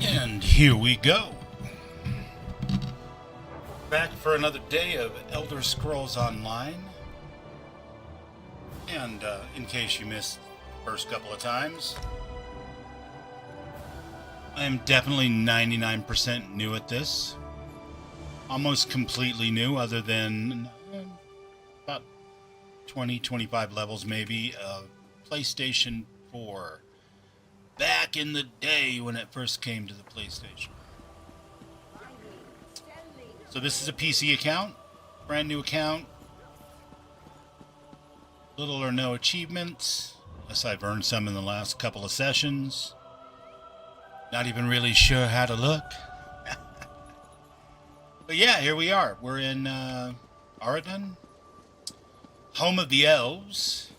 And here we go. Back for another day of Elder Scrolls Online. And in case you missed the first couple of times, I am definitely 99% new at this. Almost completely new, other than about 20-25 levels maybe of PlayStation 4. Back in the day when it first came to the PlayStation. So this is a PC account, brand new account. Little or no achievements, unless I've earned some in the last couple of sessions. Not even really sure how to look. But yeah, here we are. We're in Auradon, home of the elves,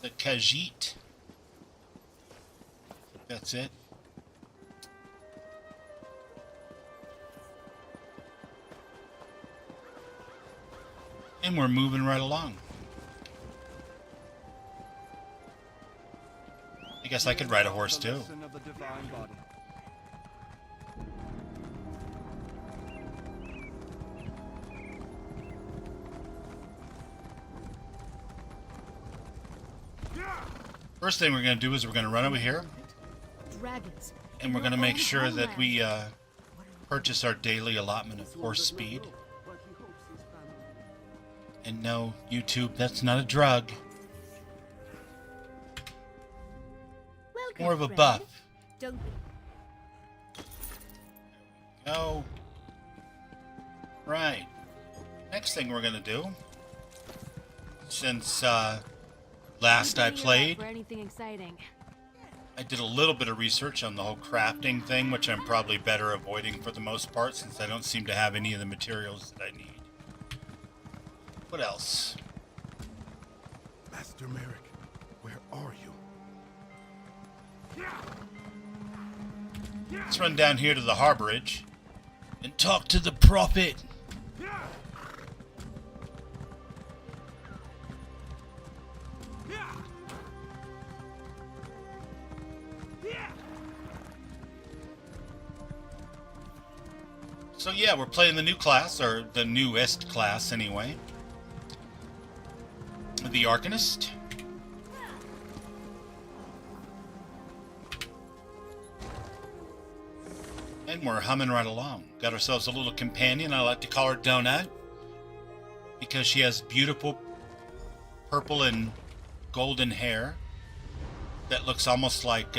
the Khajiit. That's it. And we're moving right along. I guess I could ride a horse too. First thing we're going to do is we're going to run over here. And we're going to make sure that we purchase our daily allotment of horse speed. And no, YouTube, that's not a drug. More of a buff. Go. Right. Next thing we're going to do, since last I played, I did a little bit of research on the whole crafting thing, which I'm probably better avoiding for the most part, since I don't seem to have any of the materials that I need. What else? Master Merrick, where are you? Let's run down here to the harborage and talk to the prophet. So yeah, we're playing the new class, or the newest class anyway. The Arcanist. And we're humming right along. Got ourselves a little companion. I like to call her Donut, because she has beautiful purple and golden hair that looks almost like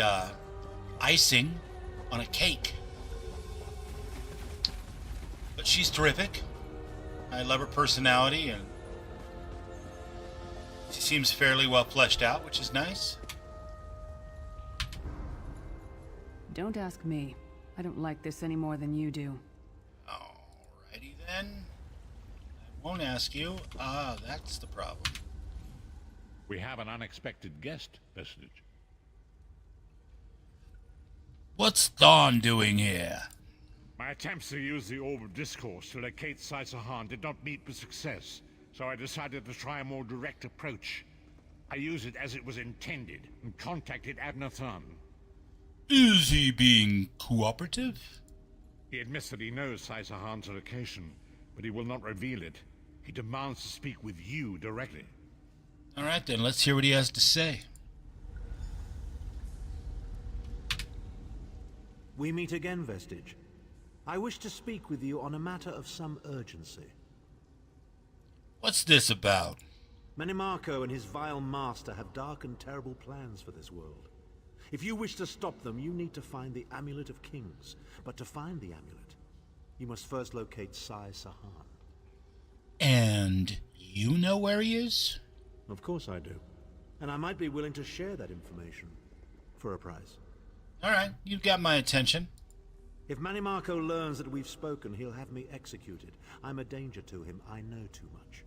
icing on a cake. But she's terrific. I love her personality, and she seems fairly well fleshed out, which is nice. Don't ask me. I don't like this any more than you do. Alrighty then. I won't ask you. Ah, that's the problem. We have an unexpected guest, Vestige. What's Thawne doing here? My attempts to use the Orb of Discourse to locate Saisahan did not meet with success, so I decided to try a more direct approach. I used it as it was intended and contacted Abnur Tharn. Is he being cooperative? He admits that he knows Saisahan's location, but he will not reveal it. He demands to speak with you directly. Alright then, let's hear what he has to say. We meet again, Vestige. I wish to speak with you on a matter of some urgency. What's this about? Menimarco and his vile master have dark and terrible plans for this world. If you wish to stop them, you need to find the Amulet of Kings. But to find the amulet, you must first locate Saisahan. And you know where he is? Of course I do. And I might be willing to share that information. For a price. Alright, you've got my attention. If Menimarco learns that we've spoken, he'll have me executed. I'm a danger to him. I know too much.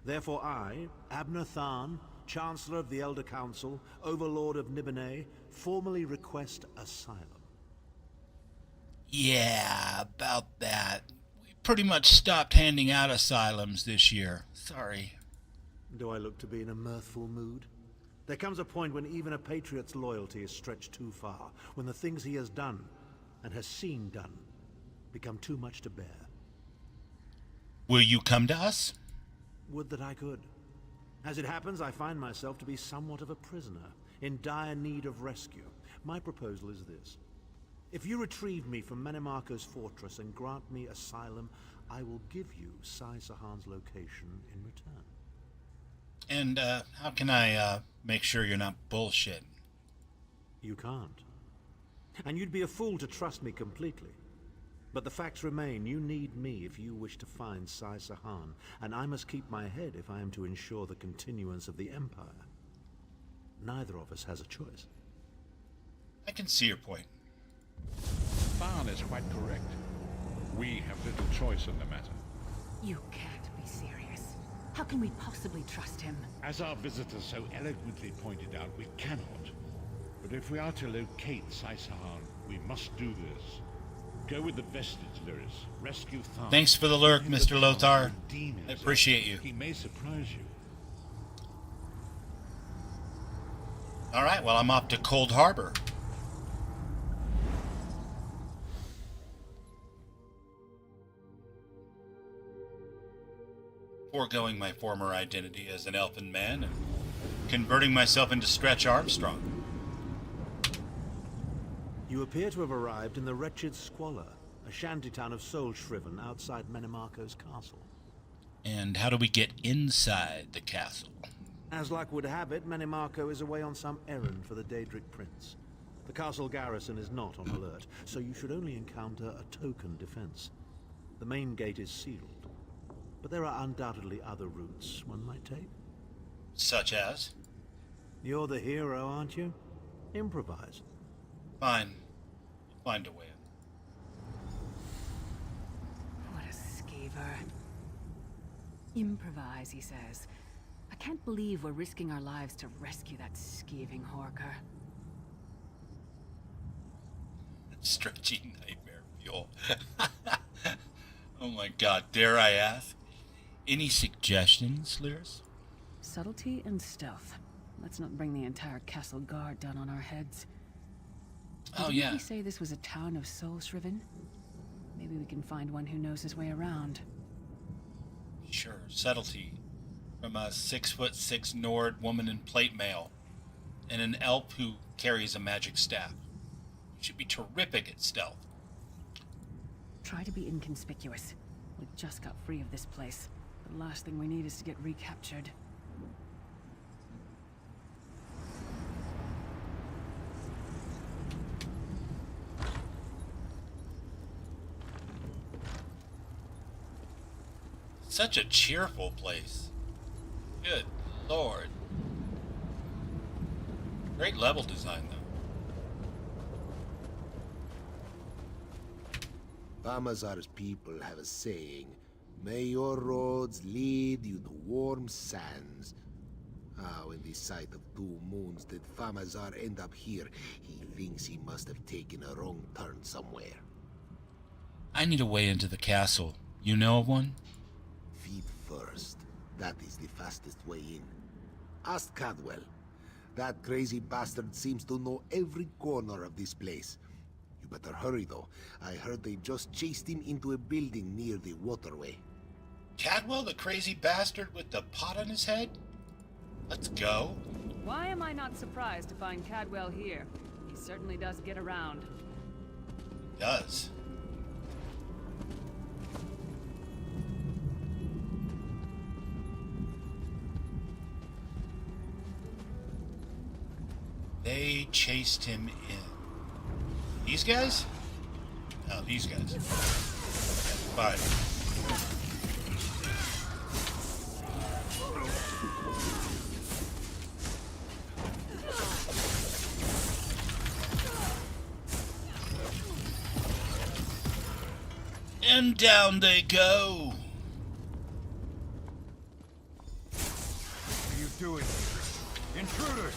Therefore I, Abnur Tharn, Chancellor of the Elder Council, Overlord of Nibene, formally request asylum. Yeah, about that. We pretty much stopped handing out asylums this year. Sorry. Do I look to be in a mirthful mood? There comes a point when even a patriot's loyalty is stretched too far, when the things he has done and has seen done become too much to bear. Will you come to us? Would that I could. As it happens, I find myself to be somewhat of a prisoner, in dire need of rescue. My proposal is this. If you retrieve me from Manimarco's fortress and grant me asylum, I will give you Sai Sahan's location in return. And how can I make sure you're not bullshit? You can't. And you'd be a fool to trust me completely. But the facts remain, you need me if you wish to find Sai Sahan, and I must keep my head if I am to ensure the continuance of the Empire. Neither of us has a choice. I can see your point. Tharn is quite correct. We have little choice in the matter. You can't be serious. How can we possibly trust him? As our visitor so eloquently pointed out, we cannot. But if we are to locate Sai Sahan, we must do this. Go with the vestige, Lyris. Rescue Tharn. Thanks for the lurk, Bring Mr. the Lothar. demons I appreciate in. you. He may surprise you. All right, well, I'm off to Cold Harbor. Foregoing my former identity as an elfin man and converting myself into Stretch Armstrong. You appear to have arrived in the wretched Squalor, a shantytown of Soulshriven outside Manimarco's castle. And how do we get inside the castle? As luck would have it, Manimarco is away on some errand for the Daedric Prince. The castle garrison is not on alert, so you should only encounter a token defense. The main gate is sealed, but there are undoubtedly other routes one might take. Such as? You're the hero, aren't you? Improvise. Fine. We'll find a way. What a skeever. Improvise, he says. I can't believe we're risking our lives to rescue that skeeving Horker. Stretchy nightmare fuel. Oh my god, dare I ask? Any suggestions, Lyris? Subtlety and stealth. Let's not bring the entire castle guard down on our heads. Oh, Didn't yeah. he say this was a town of Soulshriven? Maybe we can find one who knows his way around. Sure, subtlety. From a 6'6" Nord woman in plate mail. And an elf who carries a magic staff. Should be terrific at stealth. Try to be inconspicuous. We just got free of this place. The last thing we need is to get recaptured. Such a cheerful place. Good lord. Great level design, though. Famazar's people have a saying, "May your roads lead you to warm sands." How in the sight of 2 moons did Famazar end up here? He thinks he must have taken a wrong turn somewhere. I need a way into the castle. You know of one? Feet first. That is the fastest way in. Ask Cadwell. That crazy bastard seems to know every corner of this place. You better hurry, though. I heard they just chased him into a building near the waterway. Cadwell, the crazy bastard with the pot on his head? Let's go. Why am I not surprised to find Cadwell here? He certainly does get around. Does. They chased him in. These guys? No, these guys. Fine. And down they go. What are you doing? Intruders!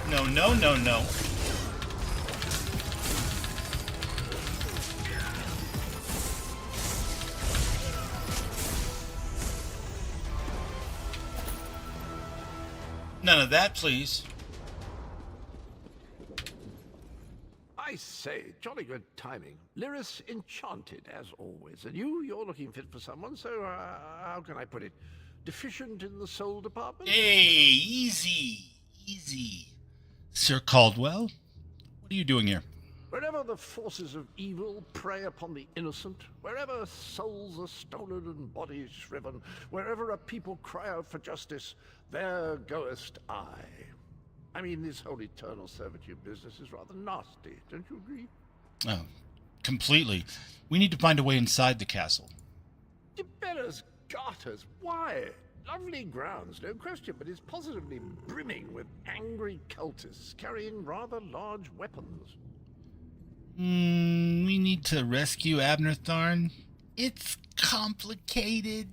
No, no, no, no. None of that, please. I say, jolly good timing. Lyris enchanted, as always. And you're looking fit for someone, so how can I put it? Deficient in the soul department? Hey, easy. Easy. Sir Caldwell, what are you doing here? Wherever the forces of evil prey upon the innocent, wherever souls are stolen and bodies shriven, wherever a people cry out for justice, there goest I. I mean, this whole eternal servitude business is rather nasty, don't you agree? Oh, completely. We need to find a way inside the castle. Tiberius Garters, why? Lovely grounds, no question, but it's positively brimming with angry cultists carrying rather large weapons. We need to rescue Abner Tharn. It's complicated.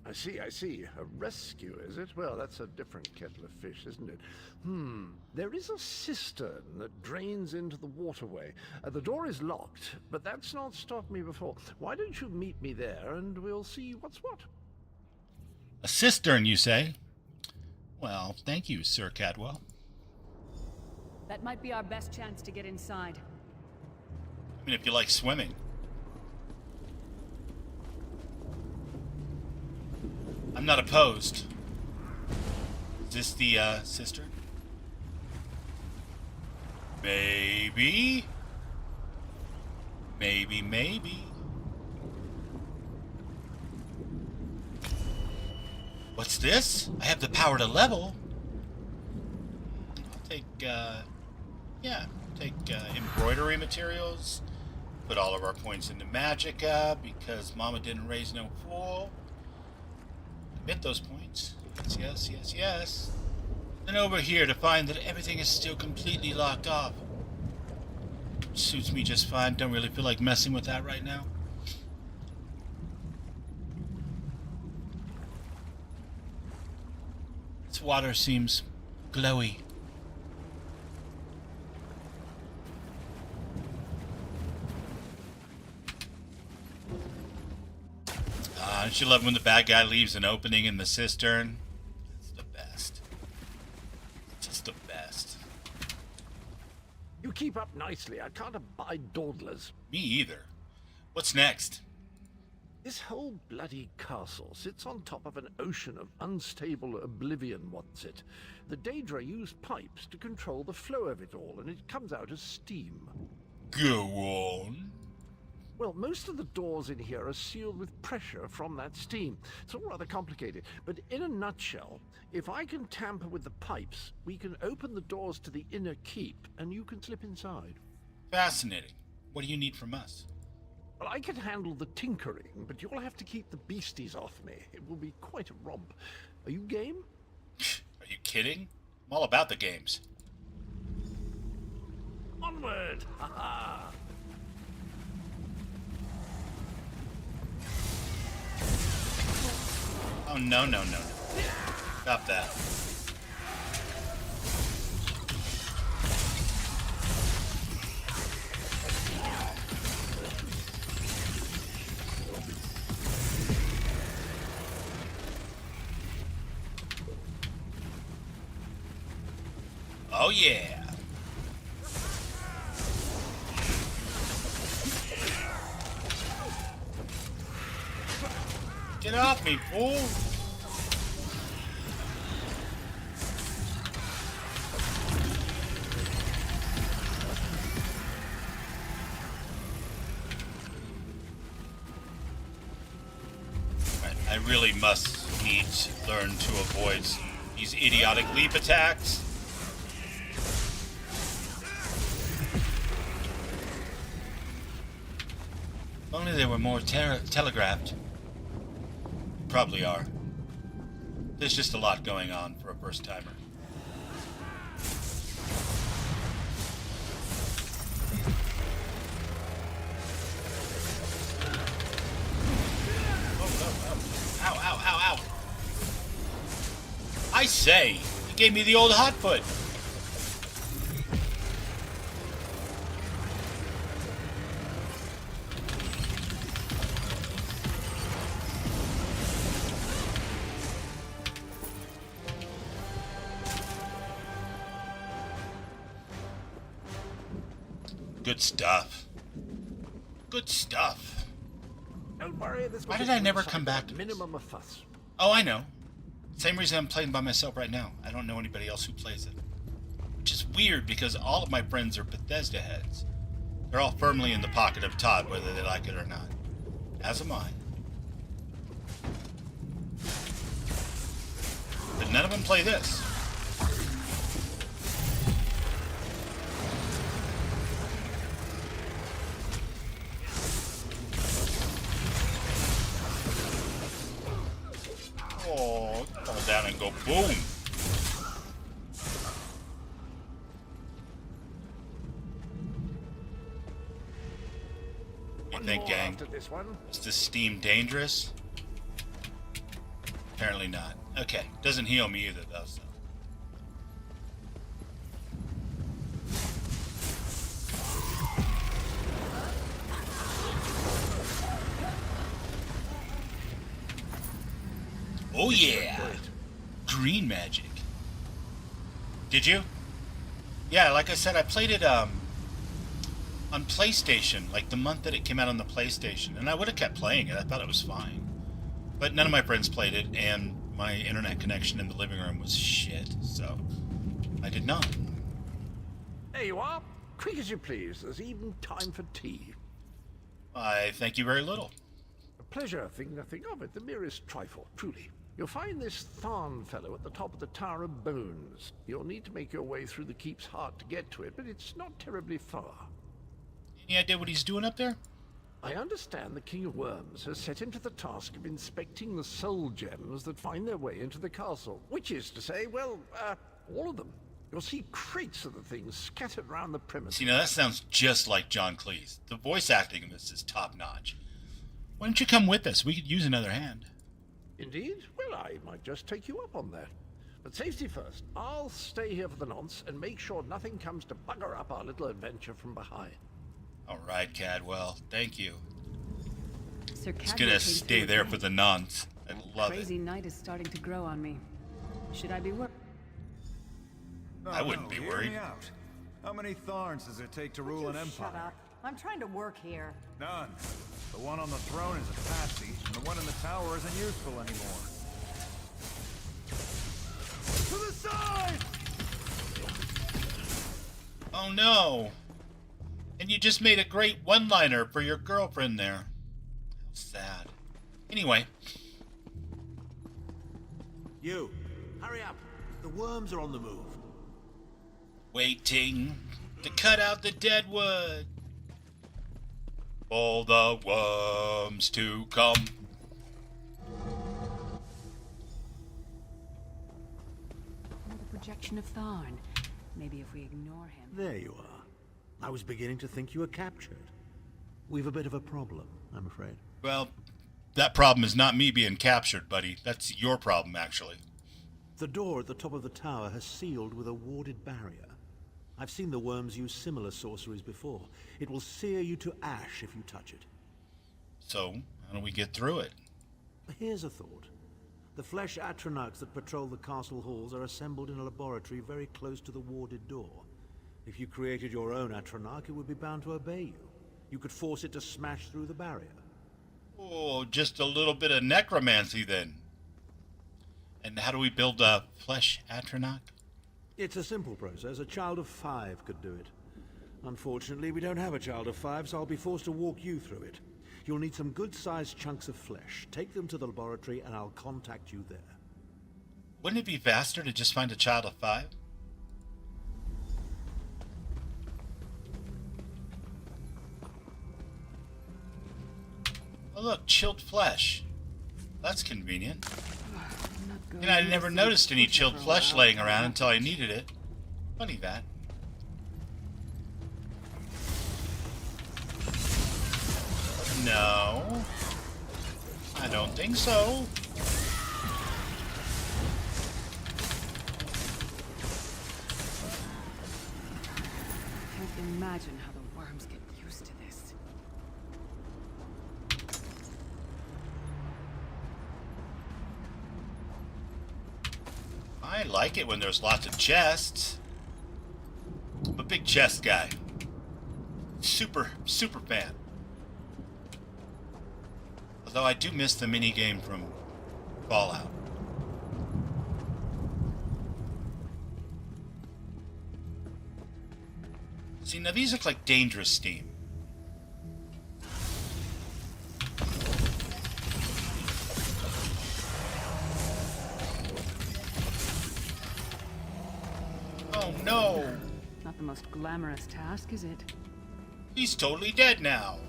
I see. A rescue, is it? Well, that's a different kettle of fish, isn't it? There is a cistern that drains into the waterway. The door is locked, but that's not stopped me before. Why don't you meet me there, and we'll see what's what? A cistern, you say? Well, thank you, Sir Cadwell. That might be our best chance to get inside. I mean, if you like swimming. I'm not opposed. Is this the, cistern? Maybe. Maybe. What's this? I have the power to level. I'll take, embroidery materials. Put all of our points into Magicka because Mama didn't raise no fool. Commit those points. Yes. Then over here to find that everything is still completely locked off. Suits me just fine. Don't really feel like messing with that right now. This water seems glowy. Don't you love when the bad guy leaves an opening in the cistern? It's the best. Just the best. You keep up nicely. I can't abide dawdlers. Me either. What's next? This whole bloody castle sits on top of an ocean of unstable oblivion, what's it? The Daedra use pipes to control the flow of it all, and it comes out as steam. Go on. Well, most of the doors in here are sealed with pressure from that steam. It's all rather complicated, but in a nutshell, if I can tamper with the pipes, we can open the doors to the inner keep, and you can slip inside. Fascinating. What do you need from us? Well, I can handle the tinkering, but you'll have to keep the beasties off me. It will be quite a romp. Are you game? Are you kidding? I'm all about the games. Onward! Ha-ha! Oh, no. Stop that. Oh, yeah. Get off me, fool! I really must need to learn to avoid these idiotic leap attacks. If only they were more telegraphed. Probably are. There's just a lot going on for a first timer. Ow. I say, he gave me the old hot foot. good stuff. Good stuff. Don't worry, this Why was did a I never good come side back with to a minimum of fuss. Oh, I know. Same reason I'm playing by myself right now. I don't know anybody else who plays it. Which is weird because all of my friends are Bethesda heads. They're all firmly in the pocket of Todd, whether they like it or not. As am I. But none of them play this. Oh, fall down and go boom. You One think, more gang? after this one. Is this steam dangerous? Apparently not. Okay, doesn't heal me either, though. So. Oh yeah, green magic. Did you? Yeah, like I said, I played it on PlayStation, like the month that it came out on the PlayStation, and I would have kept playing it. I thought it was fine, but none of my friends played it, and my internet connection in the living room was shit, so I did not. There you are. Quick as you please. There's even time for tea. I thank you very little. A pleasure, think nothing of it. The merest trifle, truly. You'll find this Tharn fellow at the top of the Tower of Bones. You'll need to make your way through the keep's heart to get to it, but it's not terribly far. Any idea what he's doing up there? I understand the King of Worms has set him to the task of inspecting the soul gems that find their way into the castle. Which is to say, well, all of them. You'll see crates of the things scattered around the premises. See, now that sounds just like John Cleese. The voice acting in this is top-notch. Why don't you come with us? We could use another hand. Indeed? Well, I might just take you up on that. But safety first. I'll stay here for the nonce and make sure nothing comes to bugger up our little adventure from behind. All right, Cadwell. Thank you. Sir It's Cadwell gonna came stay through there again. for the nonce. I love Crazy it. night is starting to grow on me. Should I be worried? I wouldn't be hear worried. me out. How many Tharns does it take to rule an empire? Shut up. I'm trying to work here. None. The one on the throne is a patsy, and the one in the tower isn't useful anymore. To the side! Oh no! And you just made a great one-liner for your girlfriend there. How sad. Anyway, You, hurry up. The worms are on the move. waiting to cut out the dead wood. For the worms to come. Another projection of Tharn. Maybe if we ignore him. There you are. I was beginning to think you were captured. We've a bit of a problem, I'm afraid. Well, that problem is not me being captured, buddy. That's your problem, actually. The door at the top of the tower has sealed with a warded barrier. I've seen the worms use similar sorceries before. It will sear you to ash if you touch it. So, how do we get through it? Here's a thought. The flesh Atronachs that patrol the castle halls are assembled in a laboratory very close to the warded door. If you created your own Atronach, it would be bound to obey you. You could force it to smash through the barrier. Oh, just a little bit of necromancy then. And how do we build a flesh Atronach? It's a simple process. A child of 5 could do it. Unfortunately, we don't have a child of 5, so I'll be forced to walk you through it. You'll need some good-sized chunks of flesh. Take them to the laboratory, and I'll contact you there. Wouldn't it be faster to just find a child of 5? Oh look, chilled flesh. That's convenient. And I never noticed any chilled flesh laying around until I needed it. Funny that. No. I don't think so. Can't imagine how the worms get used to this. I like it when there's lots of chests. I'm a big chest guy. super fan. Although I do miss the mini game from Fallout. See, now these look like dangerous steam. Oh no! Not the most glamorous task, is it? He's totally dead now.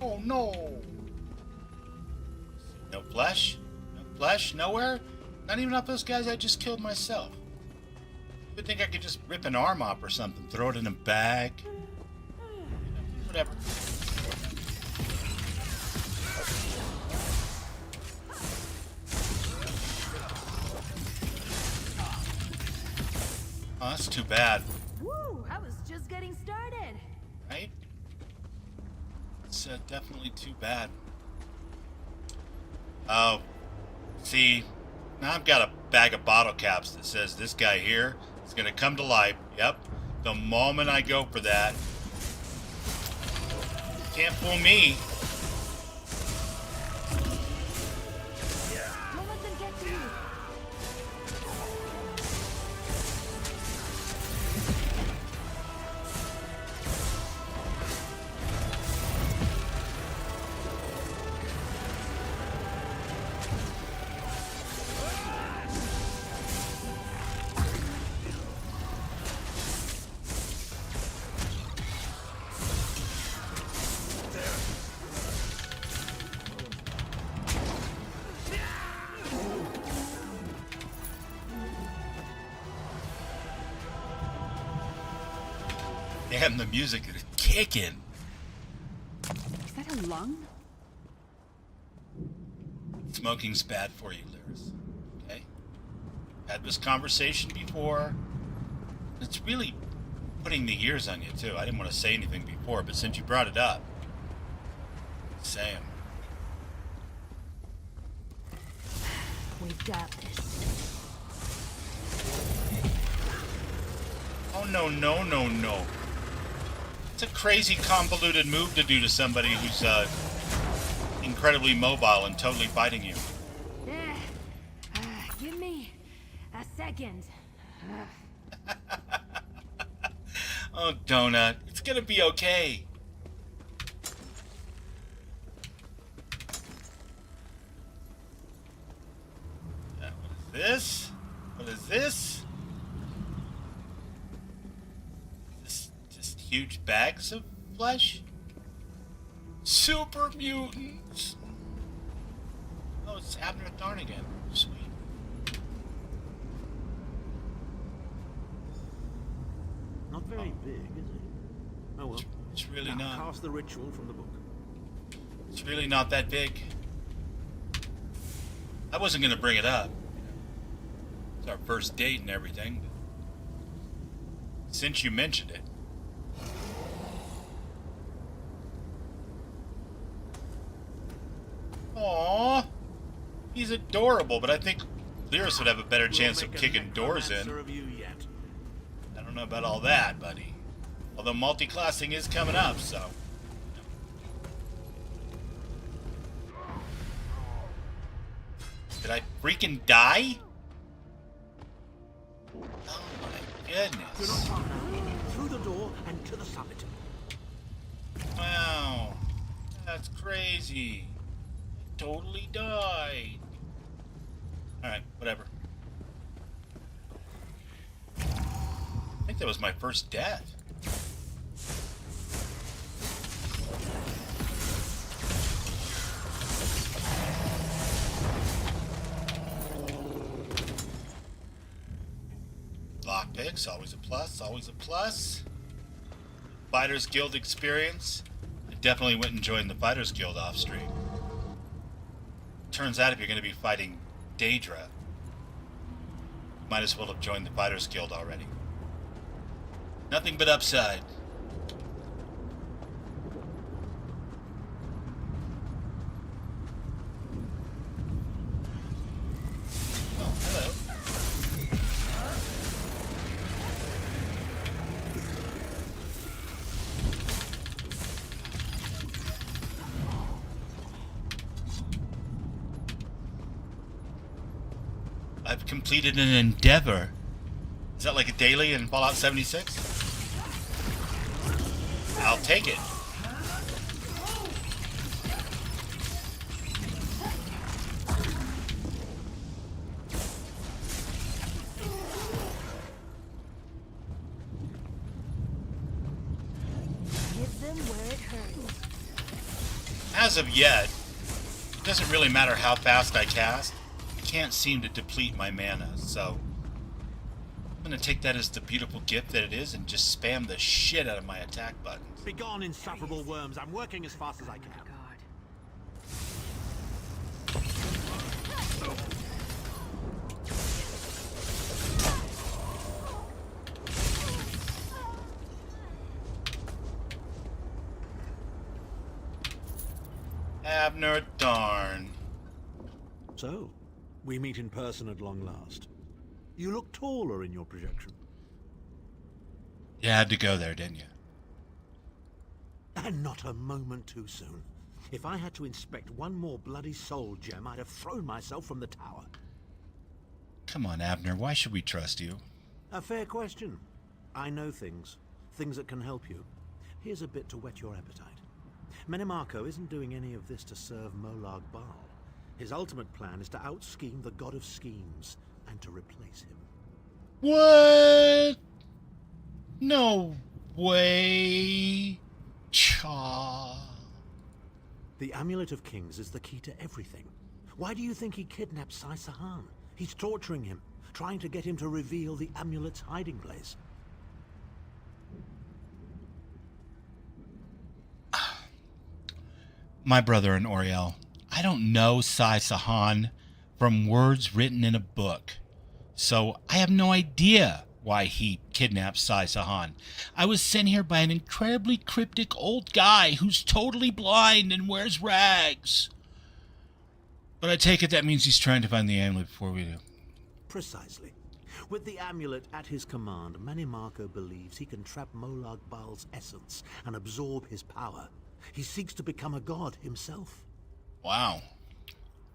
Oh no! No flesh? No flesh? Nowhere? Not even off those guys I just killed myself. You would think I could just rip an arm off or something, throw it in a bag. Whatever. Oh, that's too bad, Woo! I was just getting started. right? It's definitely too bad. Oh, see, now I've got a bag of bottle caps that says this guy here is going to come to life. Yep, the moment I go for that. Can't fool me. Don't let them get to you. Damn, the music is kicking. Is that a lung? Smoking's bad for you, Lyris. Okay? Had this conversation before. It's really putting the years on you, too. I didn't want to say anything before, but since you brought it up, Sam. We've got this. Oh, no, no, no, no. It's a crazy, convoluted move to do to somebody who's incredibly mobile and totally fighting you. Give me a second. Oh, Donut, it's gonna be okay. What is this? What is this? Just huge bags of flesh? Super mutants! Oh, it's Abner Tharn again. Sweet. Not very big, is it? Oh well. It's really Now, not. cast the ritual from the book. It's really not that big. I wasn't gonna bring it up. It's our first date and everything. But since you mentioned it. Aww. He's adorable, but I think Lyris would have a better chance of kicking doors in. Of you yet. I don't know about all that, buddy. Although multi-classing is coming up, so. Did I freaking die? Oh my Do not goodness. harm now. Through the door and to the summit. Wow. That's crazy. I totally died. Alright, whatever. I think that was my first death. Lockpicks, always a plus, always a plus. Fighters Guild experience. I definitely went and joined the Fighters Guild off stream. Turns out if you're going to be fighting Daedra, might as well have joined the Fighters Guild already. Nothing but upside. Oh, hello. I've completed an endeavor. Is that like a daily in Fallout 76? I'll take it. Hit them where it hurts. As of yet, it doesn't really matter how fast I cast. I can't seem to deplete my mana, so I'm gonna take that as the beautiful gift that it is and just spam the shit out of my attack buttons. Begone, insufferable worms. I'm working as fast as I can. God. Abner, darn. So, we meet in person at long last. You look taller in your projection. You had to go there, didn't you? And not a moment too soon. If I had to inspect one more bloody soul gem, I'd have thrown myself from the tower. Come on, Abner, why should we trust you? A fair question. I know things. Things that can help you. Here's a bit to whet your appetite. Menimarco isn't doing any of this to serve Molag Bal. His ultimate plan is to out-scheme the god of schemes and to replace him. What? No way. Cha. The Amulet of Kings is the key to everything. Why do you think he kidnapped Sai Sahan? He's torturing him, trying to get him to reveal the amulet's hiding place. My brother and Oriel, I don't know Sai Sahan from words written in a book, so I have no idea why he kidnapped Sai Sahan. I was sent here by an incredibly cryptic old guy who's totally blind and wears rags. But I take it that means he's trying to find the amulet before we do. Precisely. With the amulet at his command, Menimarco believes he can trap Molag Bal's essence and absorb his power. He seeks to become a god himself. Wow.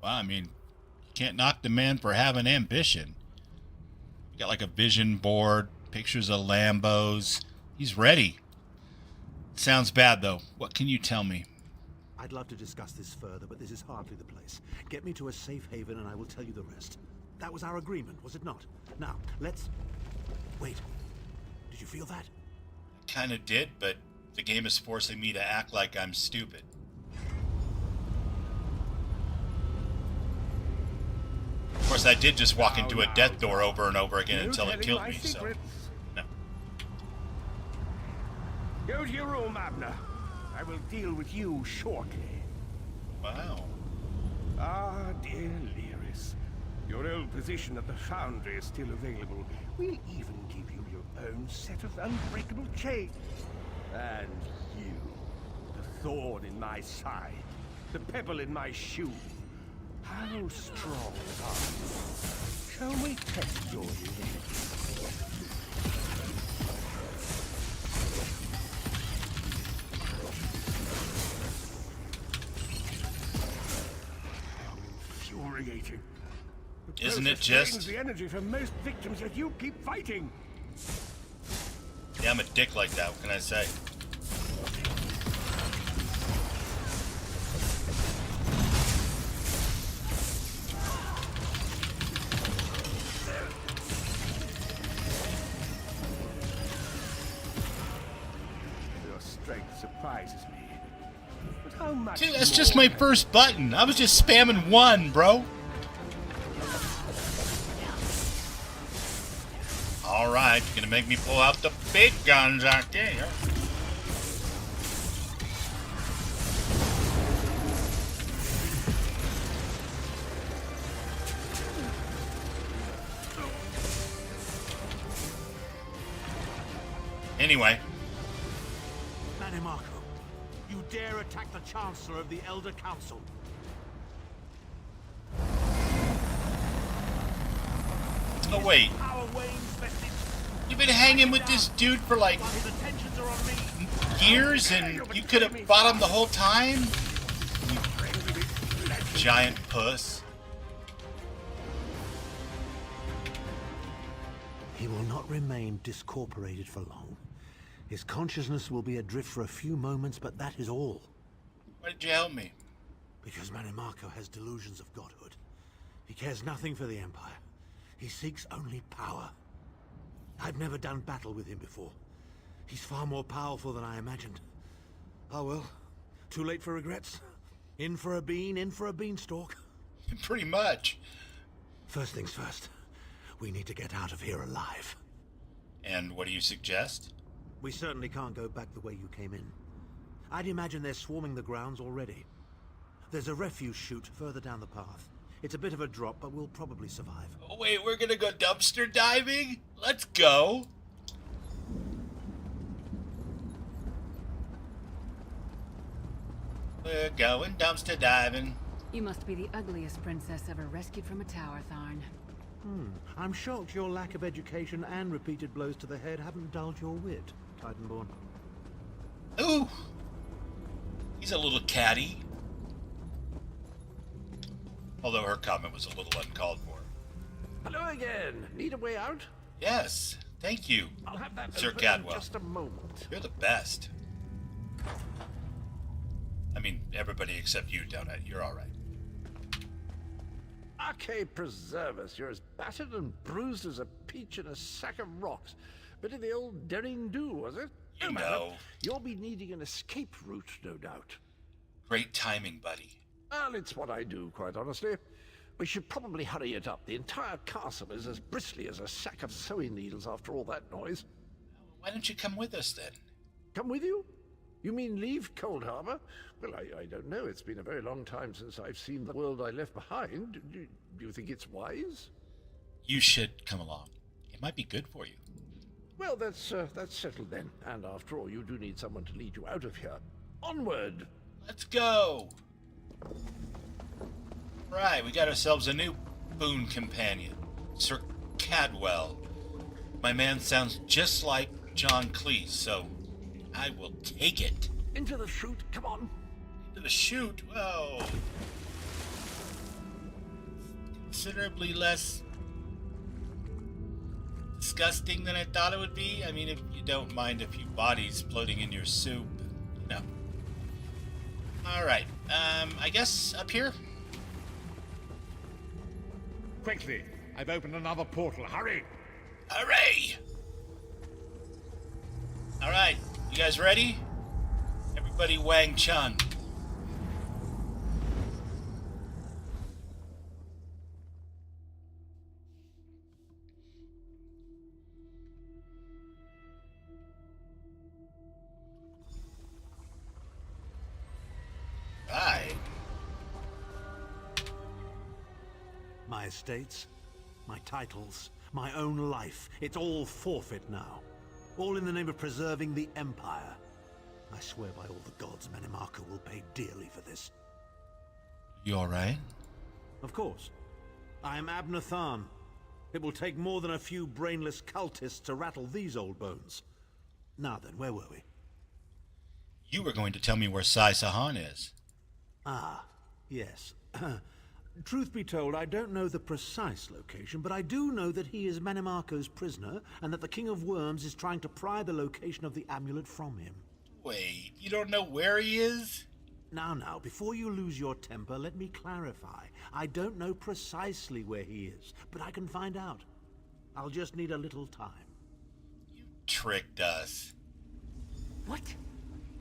Well, I mean, you can't knock the man for having ambition. You got like a vision board, pictures of Lambos. He's ready. Sounds bad, though. What can you tell me? I'd love to discuss this further, but this is hardly the place. Get me to a safe haven and I will tell you the rest. That was our agreement, was it not? Now, let's... Wait. Did you feel that? Kind of did, but the game is forcing me to act like I'm stupid. Of course, I did just walk into a death door over and over again until it killed me, so... No. Go to your room, Abner. I will deal with you shortly. Wow. Ah, dear Lyris. Your old position at the Foundry is still available. We'll even give you your own set of unbreakable chains. And you, the thorn in my side, the pebble in my shoe. How strong are you? Shall we test your unity? How infuriating. The Isn't it process just- drains the energy from most victims, yet you keep fighting. Yeah, I'm a dick like that. What can I say? Your strength surprises me. But how much Dude, that's just more my first button. I was just spamming one, bro. Alright, you're gonna make me pull out the big guns out there. Anyway, Menimarco, you dare attack the Chancellor of the Elder Council. oh wait, Power wanes vested, you've been hanging with this dude for like but his attentions are on me. years and you could have fought him the whole time? You giant puss. He will not remain discorporated for long. His consciousness will be adrift for a few moments, but that is all. Why did you help me? Because Manimarco has delusions of godhood. He cares nothing for the Empire. He seeks only power. I've never done battle with him before. He's far more powerful than I imagined. Oh well, too late for regrets. In for a bean, in for a beanstalk. Pretty much. First things first, we need to get out of here alive. And what do you suggest? We certainly can't go back the way you came in. I'd imagine they're swarming the grounds already. There's a refuse chute further down the path. It's a bit of a drop, but we'll probably survive. Oh, wait, we're gonna go dumpster diving? Let's go. We're going dumpster diving. You must be the ugliest princess ever rescued from a tower, Tharn. I'm shocked your lack of education and repeated blows to the head haven't dulled your wit, Titanborn. Ooh! He's a little catty. Although her comment was a little uncalled for. Hello again. Need a way out? Yes, thank you, I'll have that Sir open Cadwell. in just a moment. You're the best. I mean, everybody except you, Donut. You're alright. Arcade preserve us. You're as battered and bruised as a peach in a sack of rocks. Bit of the old derring do, was it? You No matter. know. You'll be needing an escape route, no doubt. Great timing, buddy. Well, it's what I do, quite honestly. We should probably hurry it up. The entire castle is as bristly as a sack of sewing needles after all that noise. Why don't you come with us then? Come with you? You mean leave Cold Harbor? Well, I don't know. It's been a very long time since I've seen the world I left behind. Do you think it's wise? You should come along. It might be good for you. Well, that's settled then. And after all, you do need someone to lead you out of here. Onward! Let's go! Right, we got ourselves a new boon companion. Sir Cadwell. My man sounds just like John Cleese, so I will take it. Into the chute, come on! To the chute, whoa. Considerably less disgusting than I thought it would be. I mean, if you don't mind a few bodies floating in your soup, you know. Alright, I guess up here? Quickly! I've opened another portal. Hurry! Hooray! Alright, you guys ready? Everybody Wang Chun. Right. My estates, my titles, my own life. It's all forfeit now. All in the name of preserving the Empire. I swear by all the gods, Manimarco will pay dearly for this. You alright? Of course. I am Abner Tharn. It will take more than a few brainless cultists to rattle these old bones. Now then, where were we? You were going to tell me where Sai Sahan is. Ah, yes. Truth be told, I don't know the precise location, but I do know that he is Manimarco's prisoner, and that the King of Worms is trying to pry the location of the amulet from him. Wait, you don't know where he is? Now, before you lose your temper, let me clarify. I don't know precisely where he is, but I can find out. I'll just need a little time. You tricked us. What?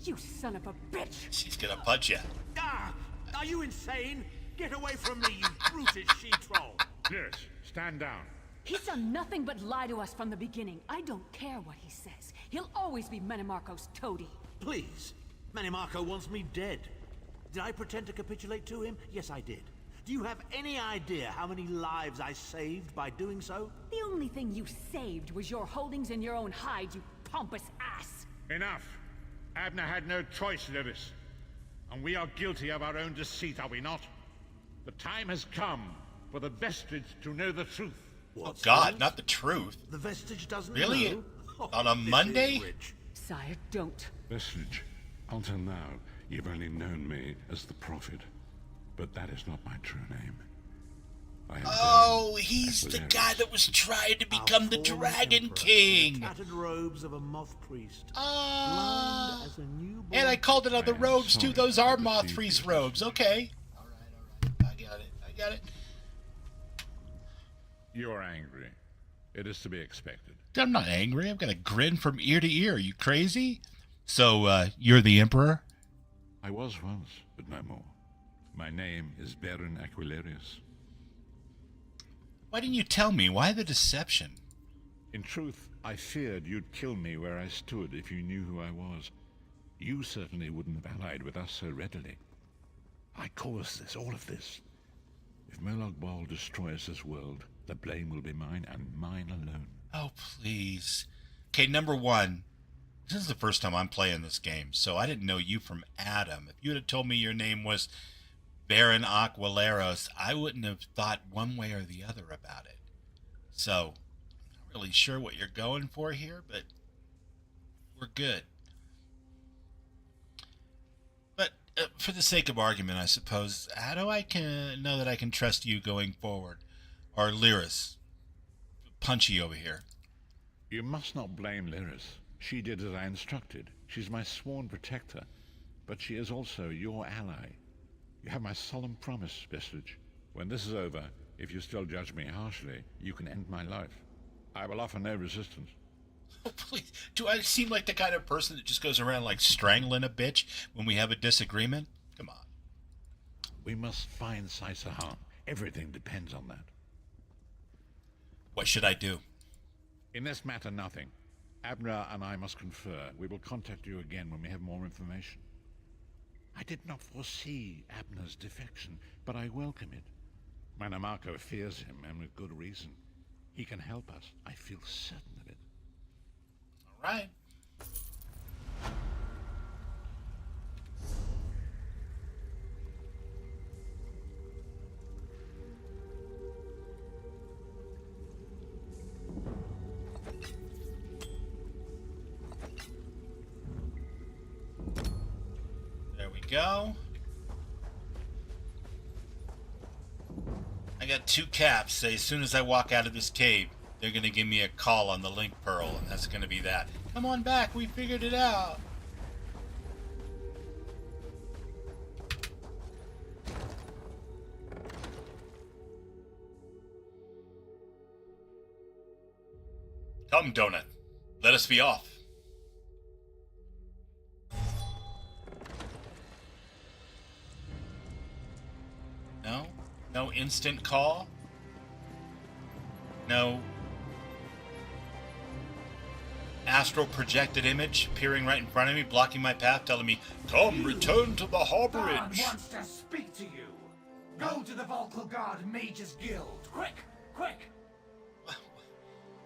You son of a bitch! She's gonna punch you. Ah! Are you insane? Get away from me, you brutish she-troll! Yes, stand down. He's done nothing but lie to us from the beginning. I don't care what he says. He'll always be Manimarco's toady. Please. Manimarco wants me dead. Did I pretend to capitulate to him? Yes, I did. Do you have any idea how many lives I saved by doing so? The only thing you saved was your holdings in your own hide, you pompous ass! Enough. Abner had no choice, Lewis. And we are guilty of our own deceit, are we not? The time has come for the vestige to know the truth. What's God, that? not the truth. The vestige doesn't Really? know? Oh, On a this is Monday? rich. Sire, don't. Vestige, until now, you've only known me as the Prophet. But that is not my true name. I am Oh, Baron he's the Aquilarius. guy that was trying to Our become the fallen Dragon emperor, King. in the tattered robes of a moth priest. Ah. Blind as a newborn. And I called it on the I am robes too. sorry Those I are deceived Moth you. Priest robes. Okay. All right. I got it. You are angry. It is to be expected. I'm not angry. I've got a grin from ear to ear. Are you crazy? So, you're the Emperor? I was once, but no more. My name is Baron Aquilarius. Why didn't you tell me? Why the deception? In truth, I feared you'd kill me where I stood if you knew who I was. You certainly wouldn't have allied with us so readily. I caused this, all of this. If Molag Bal destroys this world, the blame will be mine and mine alone. Oh, please. Okay, number one. This is the first time I'm playing this game, so I didn't know you from Adam. If you had told me your name was Baron Aquilarius, I wouldn't have thought one way or the other about it. So, I'm not really sure what you're going for here, but we're good. But for the sake of argument, I suppose, how do I know that I can trust you going forward? Or Lyris? Punchy over here. You must not blame Lyris. She did as I instructed. She's my sworn protector, but she is also your ally. You have my solemn promise, Vestige. When this is over, if you still judge me harshly, you can end my life. I will offer no resistance. Oh, please. Do I seem like the kind of person that just goes around like strangling a bitch when we have a disagreement? Come on. We must find Saisahan. Everything depends on that. What should I do? In this matter, nothing. Abner and I must confer. We will contact you again when we have more information. I did not foresee Abner's defection, but I welcome it. Manamako fears him, and with good reason. He can help us. I feel certain of it. All right. There we go. I got 2 caps. So as soon as I walk out of this cave, they're going to give me a call on the Link Pearl, and that's going to be that. Come on back, we figured it out. Come, Donut. Let us be off. No? No instant call? No astral projected image appearing right in front of me, blocking my path, telling me, come, return to the harborage. wants to speak to you. Go to the Volkilgard Mages Guild. Quick, quick.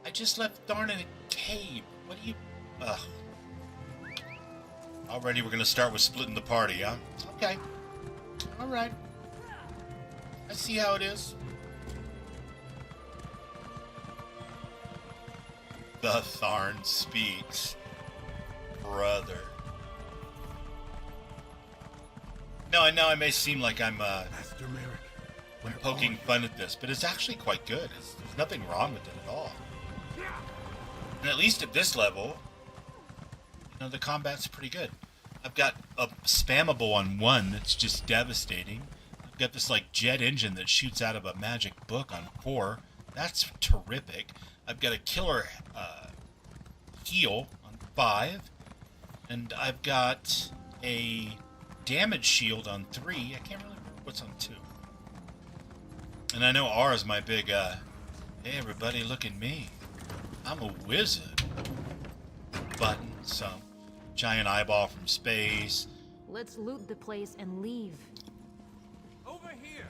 I just left Tharn in a cave. What do you... Ugh. Already we're gonna start with splitting the party, huh? Okay. Alright. I see how it is. The Tharn speaks. Brother. No, I know I may seem like I'm Master Merrick. I'm poking fun at this, but it's actually quite good. There's nothing wrong with it at all. And at least at this level, you know, the combat's pretty good. I've got a spammable on 1 that's just devastating. I've got this like jet engine that shoots out of a magic book on 4. That's terrific. I've got a killer heal on 5. And I've got a damage shield on 3. I can't really remember what's on 2. And I know R is my big, hey everybody, look at me. I'm a wizard. Button, some giant eyeball from space. Let's loot the place and leave. Over here,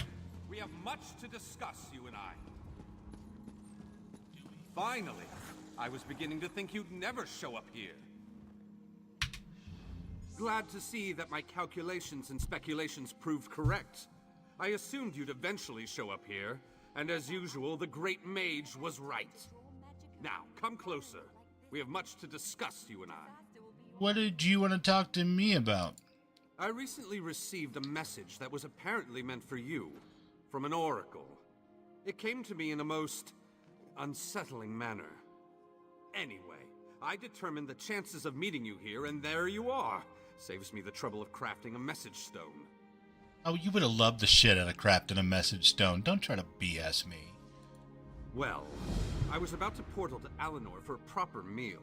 we have much to discuss, you and I. Finally, I was beginning to think you'd never show up here. Glad to see that my calculations and speculations proved correct. I assumed you'd eventually show up here, and as usual, the great mage was right. Now, come closer. We have much to discuss, you and I. What did you want to talk to me about? I recently received a message that was apparently meant for you, from an oracle. It came to me in a most unsettling manner. Anyway, I determined the chances of meeting you here, and there you are. Saves me the trouble of crafting a message stone. Oh, you would have loved the shit out of crafting a message stone. Don't try to BS me. Well, I was about to portal to Alinor for a proper meal,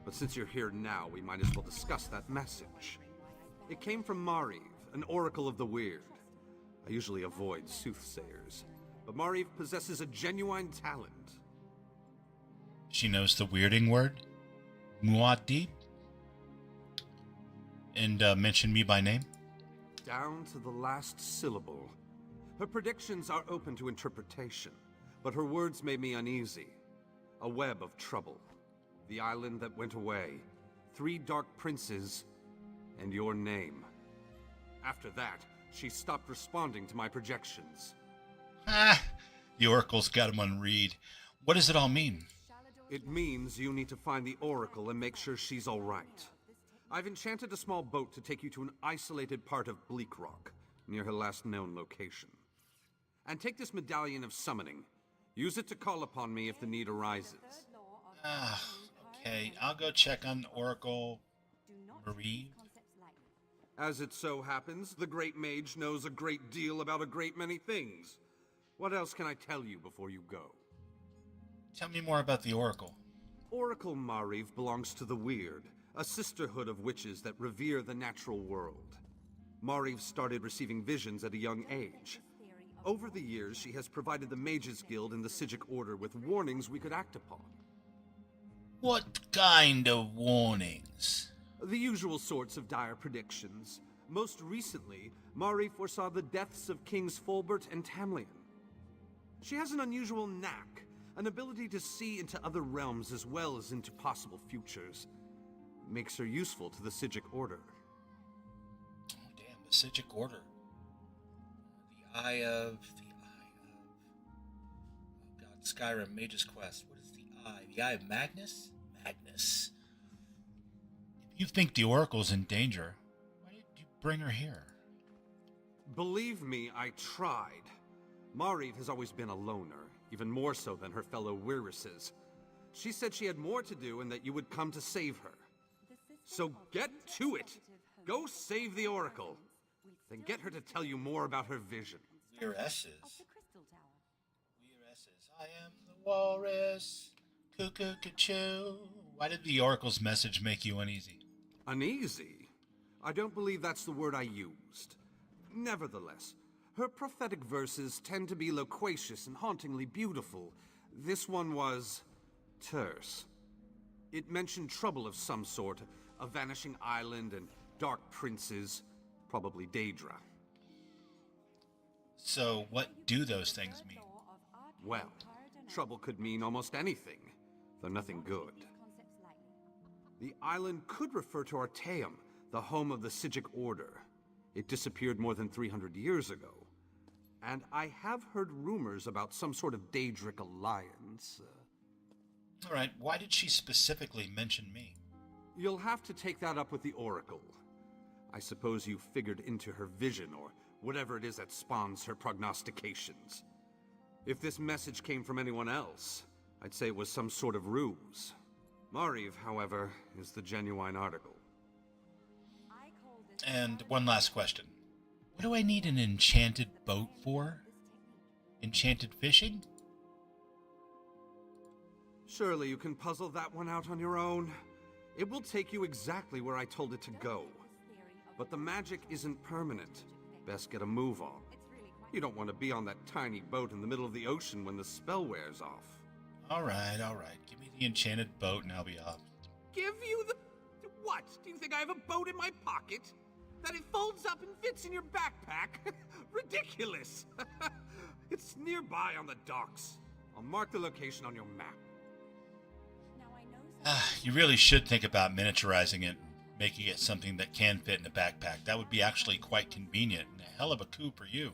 but since you're here now, we might as well discuss that message. It came from Mariv, an oracle of the weird. I usually avoid soothsayers, but Mariv possesses a genuine talent. She knows the weirding word, Muad'Dib, and mentioned me by name. Down to the last syllable. Her predictions are open to interpretation, but her words made me uneasy. A web of trouble. The island that went away. 3 dark princes, and your name. After that, she stopped responding to my projections. Ah, the Oracle's got him on read. What does it all mean? It means you need to find the Oracle and make sure she's all right. I've enchanted a small boat to take you to an isolated part of Bleak Rock, near her last known location. And take this medallion of summoning. Use it to call upon me if the need arises. Ah, okay. I'll go check on Oracle Marie. As it so happens, the Great Mage knows a great deal about a great many things. What else can I tell you before you go? Tell me more about the Oracle. Oracle Mariv belongs to the Weird, a sisterhood of witches that revere the natural world. Mariv started receiving visions at a young age. Over the years, she has provided the Mages Guild and the Psijic Order with warnings we could act upon. What kind of warnings? The usual sorts of dire predictions. Most recently, Mari foresaw the deaths of Kings Fulbert and Tamlian. She has an unusual knack, an ability to see into other realms as well as into possible futures. Makes her useful to the Psijic Order. Oh, damn, the Psijic Order. The Eye of... Oh god, Skyrim, Mage's Quest. What is the Eye? The Eye of Magnus? Magnus. If you think the Oracle's in danger, why did you bring her here? Believe me, I tried. Mariv has always been a loner, even more so than her fellow Wirises. She said she had more to do and that you would come to save her. So get to it! Go save the Oracle! Then get her to tell you more about her vision. Wirises. Wirises. I am the walrus. Cuckoo-ca-choo. Why did the Oracle's message make you uneasy? Uneasy? I don't believe that's the word I used. Nevertheless, her prophetic verses tend to be loquacious and hauntingly beautiful. This one was terse. It mentioned trouble of some sort, a vanishing island and dark princes, probably Daedra. So what do those things mean? Well, trouble could mean almost anything, though nothing good. The island could refer to Artaeum, the home of the Psijic Order. It disappeared more than 300 years ago. And I have heard rumors about some sort of Daedric alliance. All right, why did she specifically mention me? You'll have to take that up with the Oracle. I suppose you figured into her vision, or whatever it is that spawns her prognostications. If this message came from anyone else, I'd say it was some sort of ruse. Mariv, however, is the genuine article. And one last question. What do I need an enchanted boat for? Enchanted fishing? Surely you can puzzle that one out on your own. It will take you exactly where I told it to go. But the magic isn't permanent. Best get a move on. You don't want to be on that tiny boat in the middle of the ocean when the spell wears off. All right. Give me the enchanted boat and I'll be off. Give you the... What? Do you think I have a boat in my pocket? That it folds up and fits in your backpack? Ridiculous! It's nearby on the docks. I'll mark the location on your map. You really should think about miniaturizing it, making it something that can fit in a backpack. That would be actually quite convenient and a hell of a coup for you.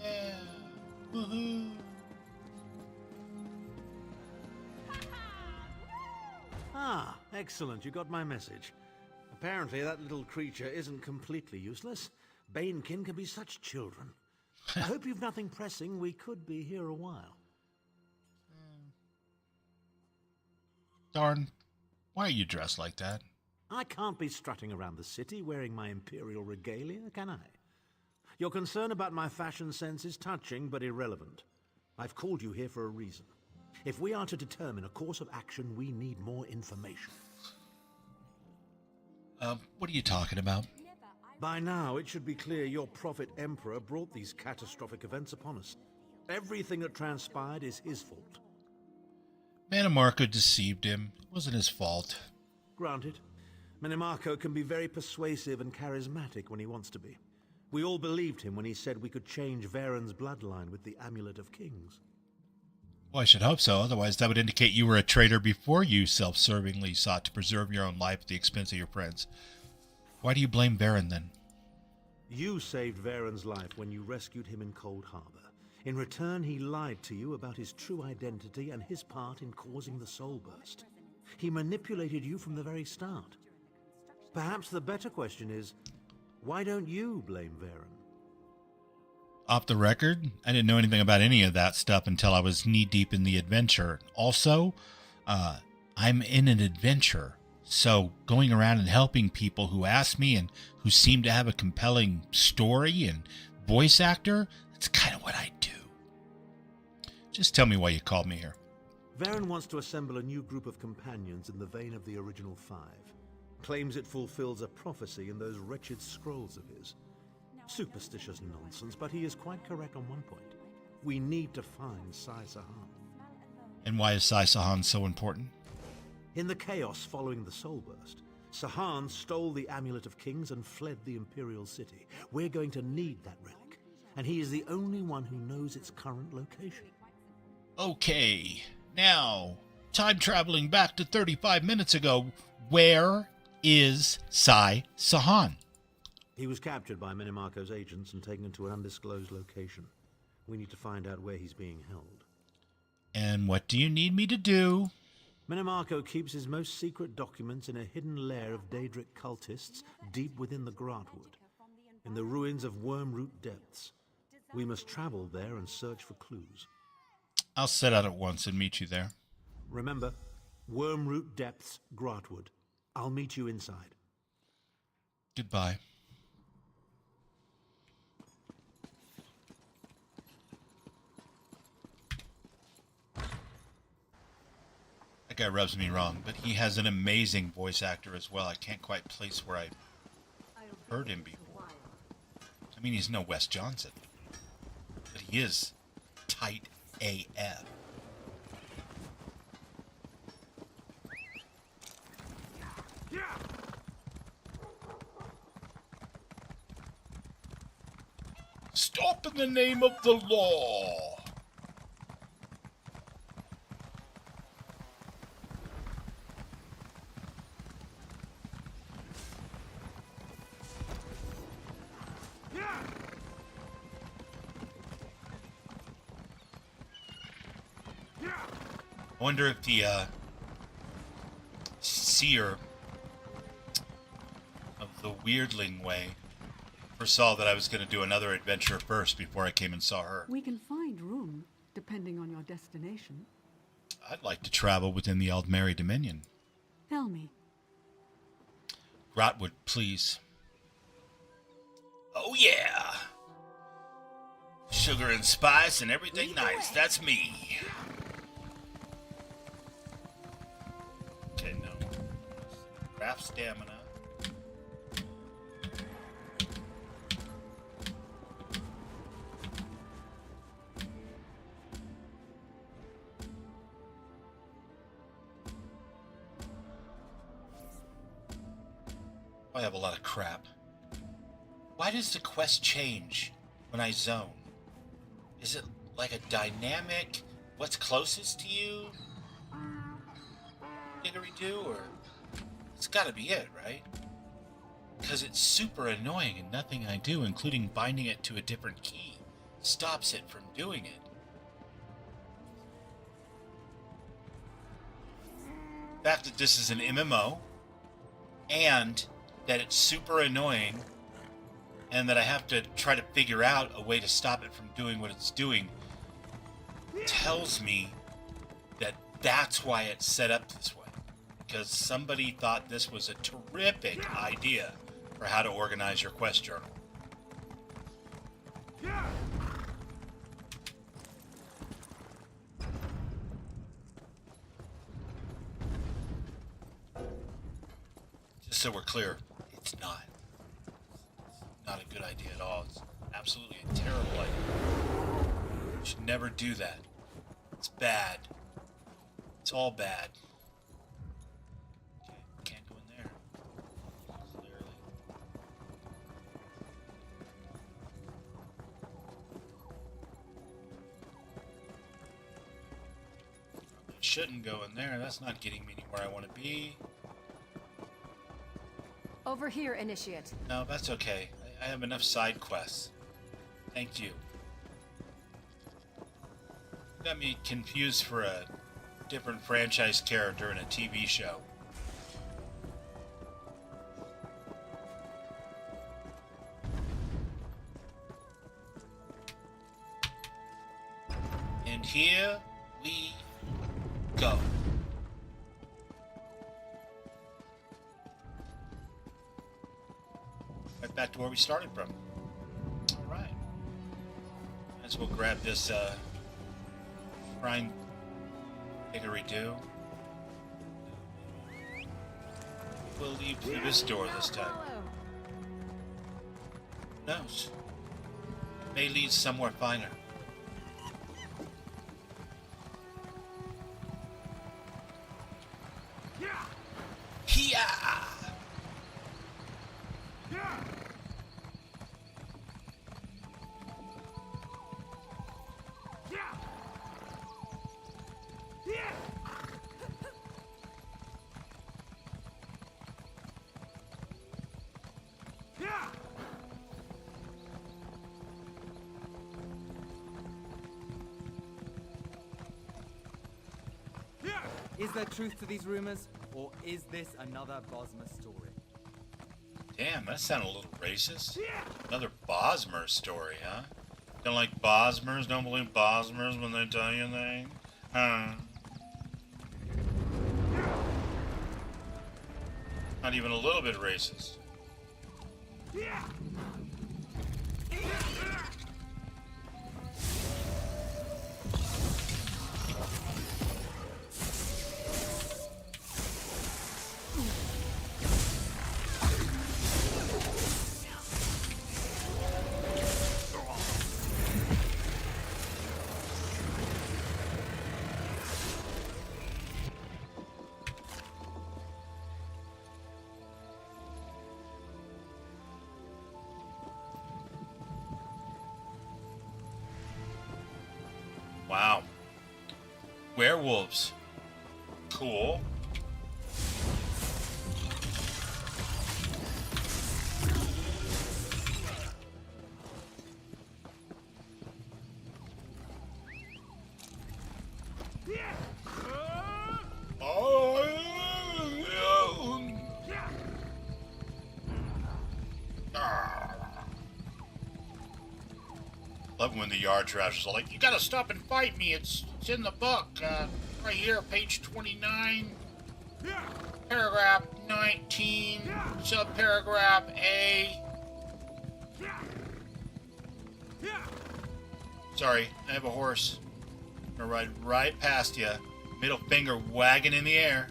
Yeah. Woohoo. Ah, excellent. You got my message. Apparently that little creature isn't completely useless. Banekin can be such children. I hope you've nothing pressing. We could be here a while. Darn, why are you dressed like that? I can't be strutting around the city wearing my imperial regalia, can I? Your concern about my fashion sense is touching but irrelevant. I've called you here for a reason. If we are to determine a course of action, we need more information. What are you talking about? By now, it should be clear your prophet Emperor brought these catastrophic events upon us. Everything that transpired is his fault. Manimarco deceived him. It wasn't his fault. Granted. Manimarco can be very persuasive and charismatic when he wants to be. We all believed him when he said we could change Varen's bloodline with the Amulet of Kings. Well, I should hope so. Otherwise, that would indicate you were a traitor before you self-servingly sought to preserve your own life at the expense of your friends. Why do you blame Varen, then? You saved Varen's life when you rescued him in Cold Harbor. In return, he lied to you about his true identity and his part in causing the Soul Burst. He manipulated you from the very start. Perhaps the better question is, why don't you blame Varen? Off the record, I didn't know anything about any of that stuff until I was knee-deep in the adventure. Also, I'm in an adventure. So going around and helping people who ask me and who seem to have a compelling story and voice actor, that's kind of what I do. Just tell me why you called me here. Varen wants to assemble a new group of companions in the vein of the original 5. Claims it fulfills a prophecy in those wretched scrolls of his. Superstitious nonsense, but he is quite correct on one point. We need to find Sai Sahan. And why is Sai Sahan so important? In the chaos following the Soul Burst, Sahan stole the Amulet of Kings and fled the Imperial City. We're going to need that relic, and he is the only one who knows its current location. Okay, now, time traveling back to 35 minutes ago, where is Sai Sahan? He was captured by Manimarco's agents and taken to an undisclosed location. We need to find out where he's being held. And what do you need me to do? Manimarco keeps his most secret documents in a hidden lair of Daedric cultists deep within the Grotwood, in the ruins of Wormroot Depths. We must travel there and search for clues. I'll set out at once and meet you there. Remember, Wormroot Depths, Grotwood. I'll meet you inside. Goodbye. That guy rubs me wrong, but he has an amazing voice actor as well. I can't quite place where I heard him before. I mean, he's no Wes Johnson, but he is tight AF. Stop in the name of the law! I wonder if the seer of the Weirdling Way foresaw that I was going to do another adventure first before I came and saw her. We can find room, depending on your destination. I'd like to travel within the Aldmeri Dominion. Tell me. Grotwood, please. Oh yeah! Sugar and spice and everything nice. That's me. Okay, no. Craft stamina. I have a lot of crap. Why does the quest change when I zone? Is it like a dynamic, what's closest to you didgeridoo, or it's gotta be it, right? Because it's super annoying and nothing I do, including binding it to a different key, stops it from doing it. The fact that this is an MMO, and that it's super annoying and that I have to try to figure out a way to stop it from doing what it's doing, tells me that that's why it's set up this way. Because somebody thought this was a terrific idea for how to organize your quest journal. Just so we're clear, it's not. It's not a good idea at all. It's absolutely a terrible idea. You should never do that. It's bad. It's all bad. Okay, can't go in there. Clearly. I shouldn't go in there. That's not getting me anywhere I want to be. Over here, Initiate. No, that's okay. I have enough side quests. Thank you. Got me confused for a different franchise character in a TV show. And here we go. Right back to where we started from. Alright. Might as well grab this shrine didgeridoo. We'll leave through this door this time. Who knows? It may lead somewhere finer. Hiya! Is there truth to these rumors, or is this another Bosmer story? Damn, that sounded a little racist. Another Bosmer story, huh? Don't like Bosmers? Don't believe Bosmers when they tell you things? Huh? Not even a little bit racist. Wow. Werewolves. Cool. Love when the yard trash is like, you gotta stop and fight me. It's in the book. Right here, page 29. Paragraph 19. Subparagraph A. Sorry, I have a horse. I'm gonna ride right past you. Middle finger wagging in the air.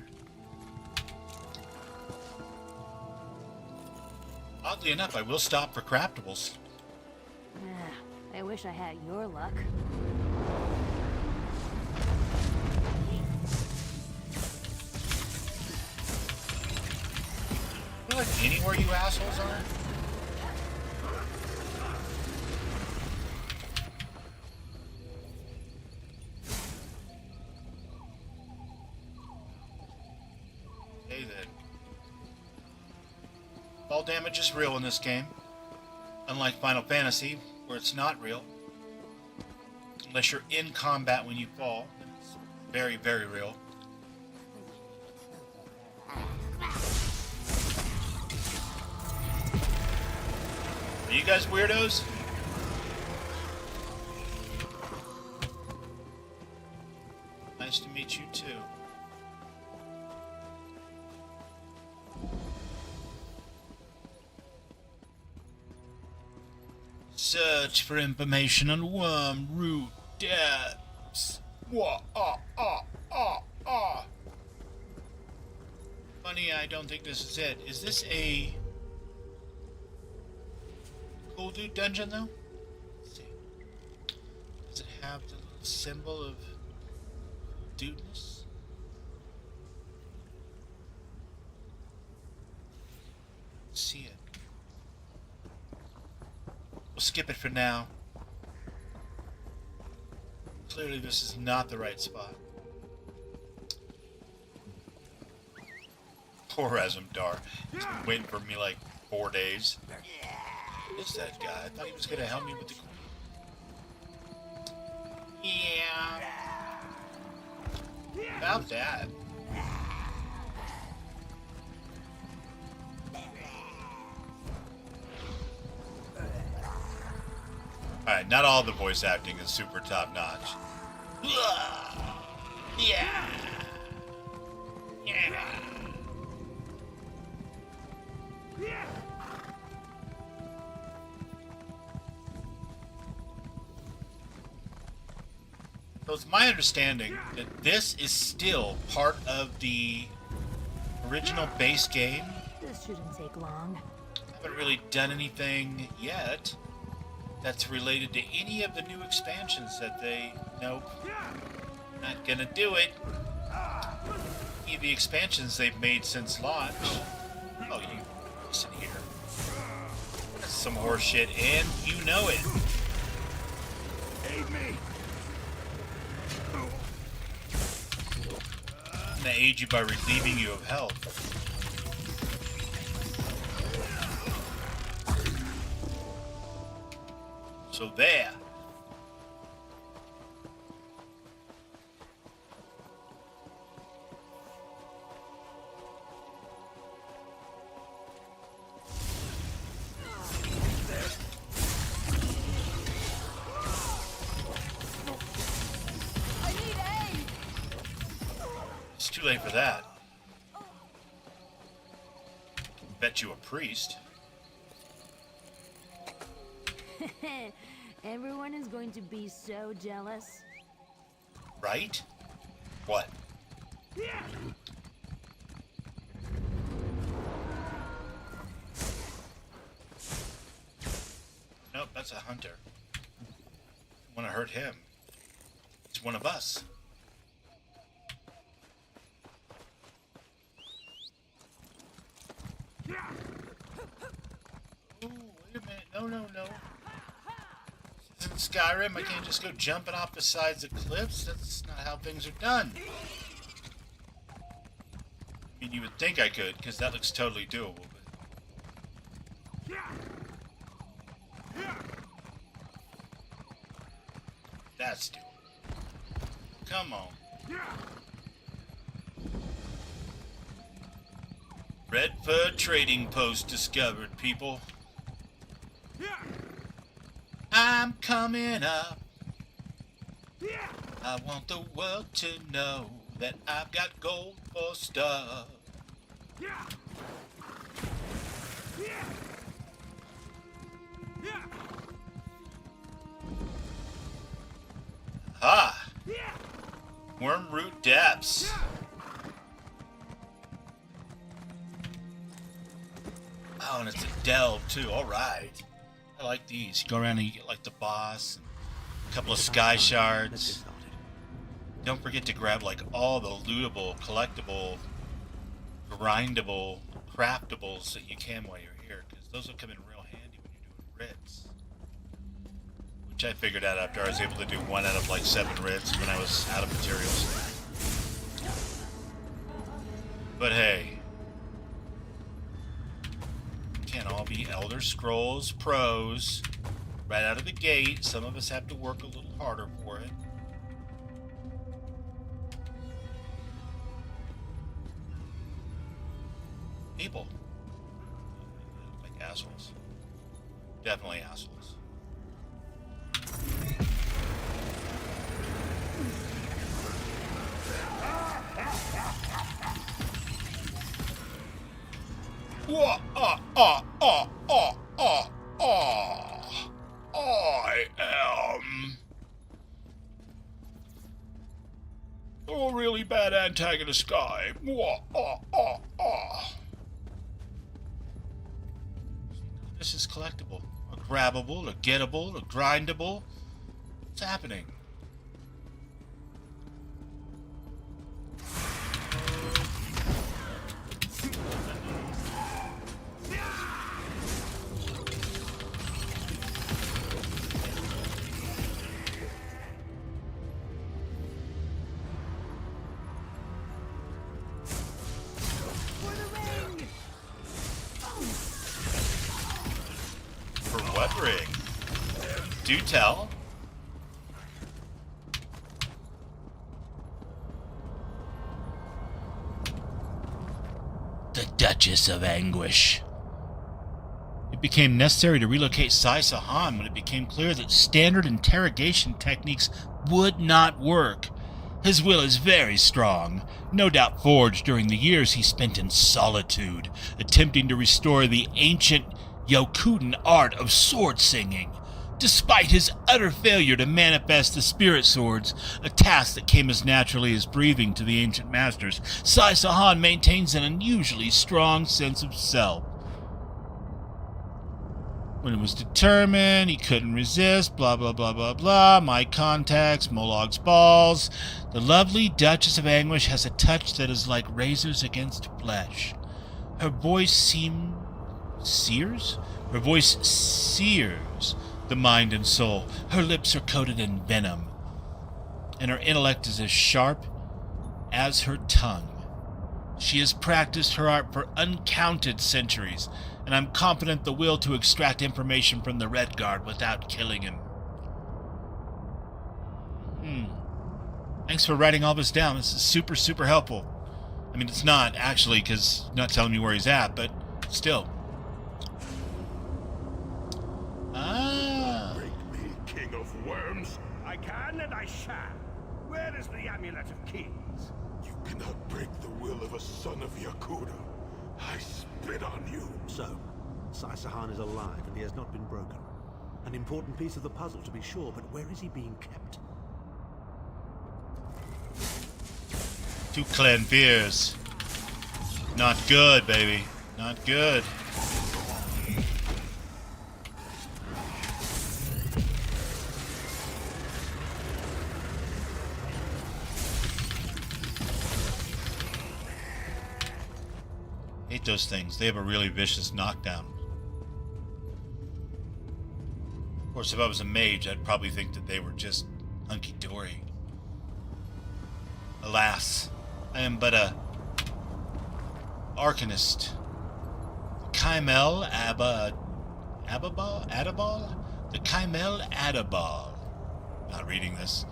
Oddly enough, I will stop for craftables. I wish I had your luck. You know, like anywhere you assholes are? Hey then. Fall damage is real in this game. Unlike Final Fantasy, where it's not real. Unless you're in combat when you fall. It's very, very real. Are you guys weirdos? Nice to meet you too. Search for information on Wormroot Depths. Wah, Funny, I don't think this is it. Is this a cool dude dungeon though? Let's see. Does it have the little symbol of dudeness? Let's see it. We'll skip it for now. Clearly this is not the right spot. Poor Azumdar. He's been waiting for me like 4 days. Who's that guy? I thought he was gonna help me with the queen. Yeah. About that. Alright, not all the voice acting is super top notch. Yeah. Yeah. So it's my understanding that this is still part of the original base game. This shouldn't take long. I haven't really done anything yet that's related to any of the new expansions that they... Nope. Not gonna do it. Any of the expansions they've made since launch. Oh, you listen here. That's some horse shit, and you know it. Aid me. I'm gonna aid you by relieving you of health. So there. I need aid. It's too late for that. Bet you a priest. Everyone is going to be so jealous. Right? What? Nope, that's a hunter. I want to hurt him. It's one of us. Ooh, wait a minute. No, no, no. This isn't Skyrim. I can't just go jumping off the sides of cliffs. That's not how things are done. I mean, you would think I could, because that looks totally doable. But... That's doable. Come on. Red Fur Trading Post discovered, people. I'm coming up. I want the world to know that I've got gold for stuff. Ha! Wormroot Depths. Oh, and it's a delve too. All right. I like these. You go around and you get like the boss, and a couple of sky shards. Don't forget to grab like all the lootable, collectible, grindable, craftables that you can while you're here, because those will come in real handy when you're doing writs. Which I figured out after I was able to do 1 out of like 7 writs when I was out of materials. But hey. Can't all be Elder Scrolls pros right out of the gate. Some of us have to work a little harder for it. People. Like assholes. definitely assholes. I am a really bad antagonist guy. This is collectible, or grabbable, or gettable, or grindable. What's happening? For what ring? Do tell. The Duchess of Anguish. It became necessary to relocate Sai Sahan when it became clear that standard interrogation techniques would not work. His will is very strong, no doubt forged during the years he spent in solitude, attempting to restore the ancient Yokudan art of sword singing. Despite his utter failure to manifest the spirit swords, a task that came as naturally as breathing to the ancient masters, Sai Sahan maintains an unusually strong sense of self. When it was determined, he couldn't resist, blah, blah, blah, blah, blah, my contacts, Molog's balls. The lovely Duchess of Anguish has a touch that is like razors against flesh. Her voice sears the mind and soul. Her lips are coated in venom, and her intellect is as sharp as her tongue. She has practiced her art for uncounted centuries, and I'm confident the will to extract information from the Red Guard without killing him. Thanks for writing all this down. This is super, super helpful. I mean, it's not, actually, because you're not telling me where he's at, but still. Break me, King of Worms. I can and I shall. Where is the Amulet of Kings? You cannot break the will of a son of Yakuda. I spit on you. So, Sai Sahan is alive and he has not been broken. An important piece of the puzzle, to be sure, but where is he being kept? Two clan fears. Not good, baby. Not good. Hate those things. They have a really vicious knockdown. Of course, if I was a mage, I'd probably think that they were just hunky-dory. Alas, I am but a arcanist. Kymel Adabal? The Kymel Adabal. Not reading this.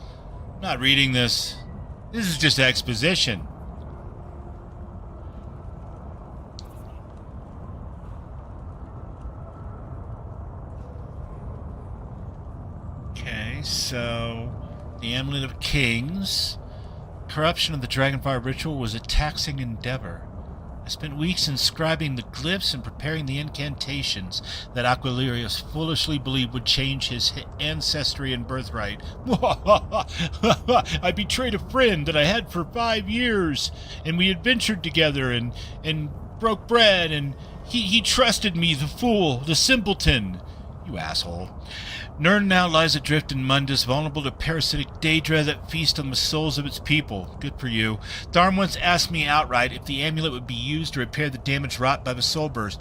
Not reading this. This is just exposition. Okay, so the Amulet of Kings. Corruption of the Dragonfire ritual was a taxing endeavor. I spent weeks inscribing the glyphs and preparing the incantations that Aquilarius foolishly believed would change his ancestry and birthright. I betrayed a friend that I had for 5 years, and we adventured together and broke bread, and he trusted me, the fool, the simpleton. You asshole. Nirn now lies adrift in Mundus, vulnerable to parasitic Daedra that feast on the souls of its people. Good for you. Tharm once asked me outright if the amulet would be used to repair the damage wrought by the soul burst.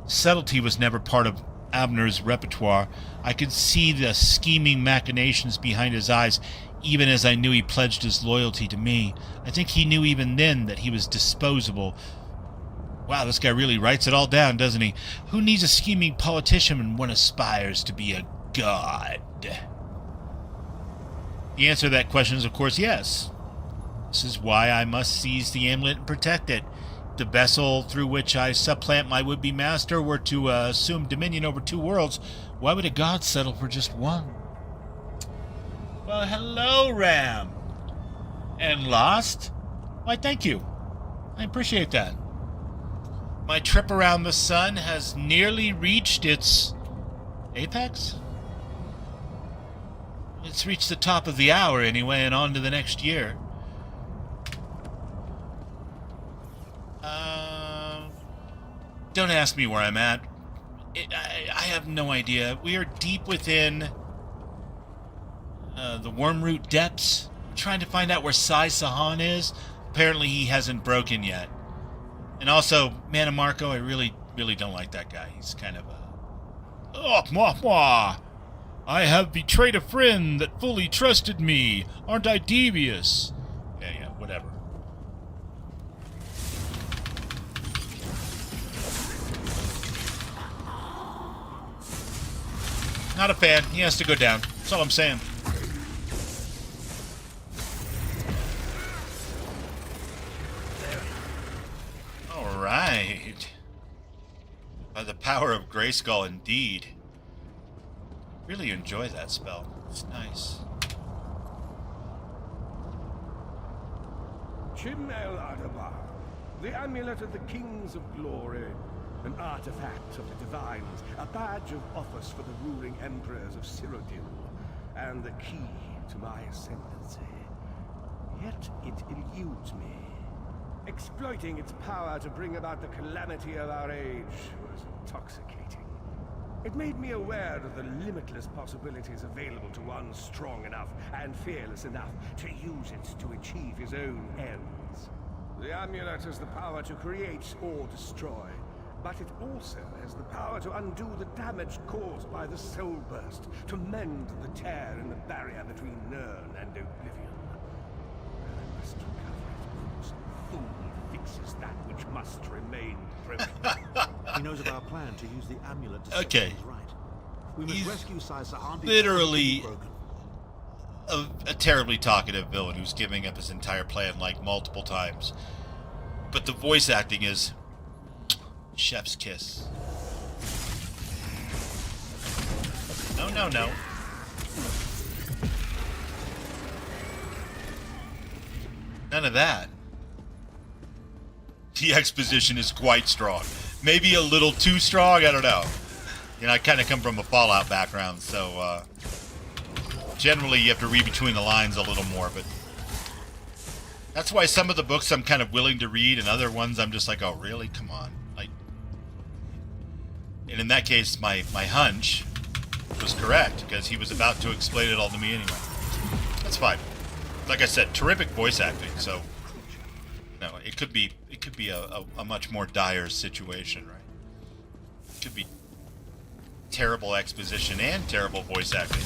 Subtlety was never part of Abner's repertoire. I could see the scheming machinations behind his eyes, even as I knew he pledged his loyalty to me. I think he knew even then that he was disposable. Wow, this guy really writes it all down, doesn't he? Who needs a scheming politician when one aspires to be a god? The answer to that question is, of course, yes. This is why I must seize the amulet and protect it. If the vessel through which I supplant my would-be master were to assume dominion over 2 worlds, Why would a god settle for just one? Well, hello, Ram. And lost? Why, thank you. I appreciate that. My trip around the sun has nearly reached its apex? It's reached the top of the hour anyway, and on to the next year. Don't ask me where I'm at. I have no idea. We are deep within the Wormroot depths. I'm trying to find out where Sai Sahan is. Apparently he hasn't broken yet. And also, Mannimarco, I really don't like that guy. He's kind of a... Oh, mwah, mwah. I have betrayed a friend that fully trusted me. Aren't I devious? Yeah, whatever. Not a fan. He has to go down. That's all I'm saying. Alright. By the power of Grayskull, indeed. Really enjoy that spell. It's nice. Chim El Adabar, the amulet of the Kings of Glory, an artifact of the Divines, a badge of office for the ruling emperors of Cyrodiil, and the key to my ascendancy. Yet it eludes me. Exploiting its power to bring about the calamity of our age was intoxicating. It made me aware of the limitless possibilities available to one strong enough and fearless enough to use it to achieve his own ends. The amulet has the power to create or destroy, but it also has the power to undo the damage caused by the Soul Burst, to mend the tear in the barrier between Nirn and Oblivion. I must recover it before some fool fixes that which must remain broken. He knows of our plan to use the amulet to set Okay. things right. We must rescue Sai Sahan. Literally a terribly talkative villain who's giving up his entire plan like multiple times. But the voice acting is chef's kiss. No. None of that. The exposition is quite strong. Maybe a little too strong, I don't know. You know, I kind of come from a Fallout background, so generally you have to read between the lines a little more, but that's why some of the books I'm kind of willing to read, and other ones I'm just like, oh, really? Come on. And in that case, my hunch was correct, because he was about to explain it all to me anyway. That's fine. Like I said, terrific voice acting, so no, it could be a much more dire situation, right? It could be terrible exposition and terrible voice acting.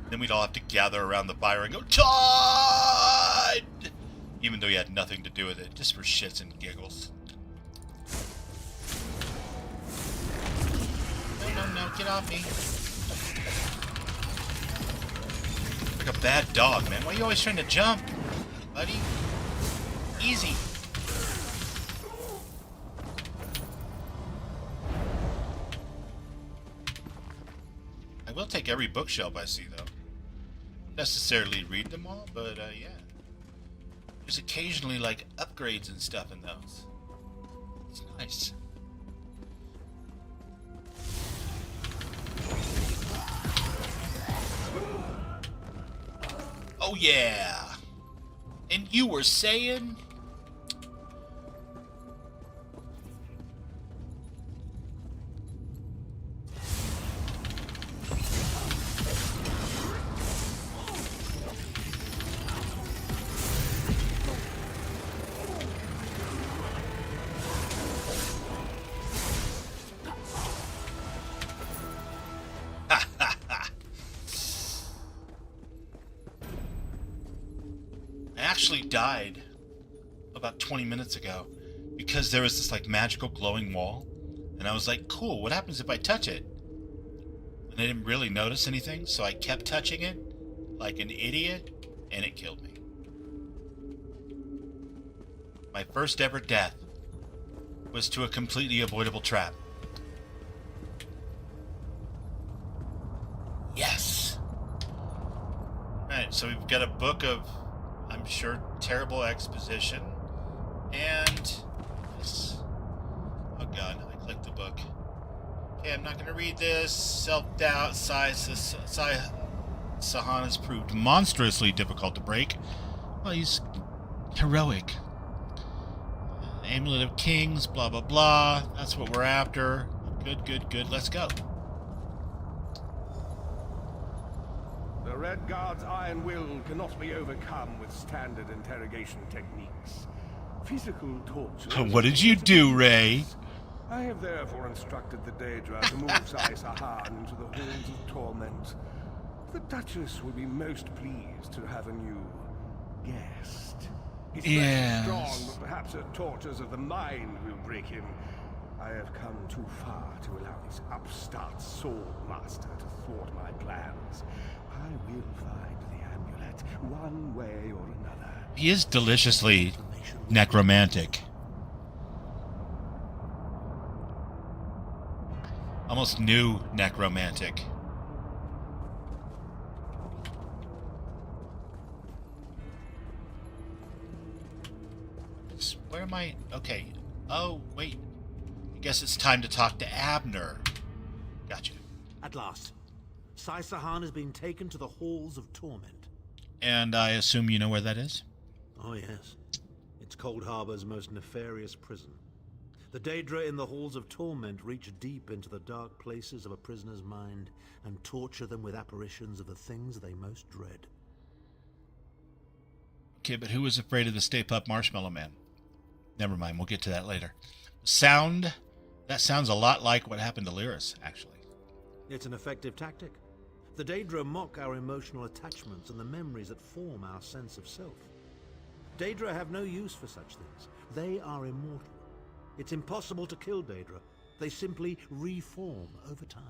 Then we'd all have to gather around the fire and go, Todd! Even though he had nothing to do with it, just for shits and giggles. No, get off me. Like a bad dog, man. Why are you always trying to jump, buddy? Easy. I will take every bookshelf I see, though. Not necessarily read them all, but yeah. There's occasionally like upgrades and stuff in those. It's nice. Oh yeah. And you were saying? Died about 20 minutes ago because there was this like magical glowing wall, and I was like, cool, what happens if I touch it? And I didn't really notice anything, so I kept touching it like an idiot, and it killed me. My first ever death was to a completely avoidable trap. Yes! Alright, so we've got a book of, I'm sure, terrible exposition. And... yes. Oh god, I clicked the book. Okay, I'm not going to read this. Self-doubt. Sahan has proved monstrously difficult to break. Well, he's heroic. Amulet of Kings, blah, blah, blah. That's what we're after. Good, good, good. Let's go. The Red Guard's iron will cannot be overcome with standard interrogation techniques. Physical torture... What did you do, Ray? I have therefore instructed the Daedra to move Sai Sahan into the Halls of Torment. The Duchess will be most pleased to have a new guest. He's very strong, but perhaps her tortures of the mind will break him. I have come too far to allow this upstart sword master to thwart my plans. I will find the amulet one way or another. He is deliciously necromantic. Almost new necromantic. Where am I? Okay. Oh, wait. I guess it's time to talk to Abner. Gotcha. At last, Sai Sahan has been taken to the Halls of Torment. And I assume you know where that is? Oh, yes. It's Cold Harbor's most nefarious prison. The Daedra in the Halls of Torment reach deep into the dark places of a prisoner's mind and torture them with apparitions of the things they most dread. Okay, but who was afraid of the Stay Puft Marshmallow Man? Never mind, we'll get to that later. Sound? That sounds a lot like what happened to Lyris, actually. It's an effective tactic. The Daedra mock our emotional attachments and the memories that form our sense of self. Daedra have no use for such things. They are immortal. It's impossible to kill Daedra. They simply reform over time.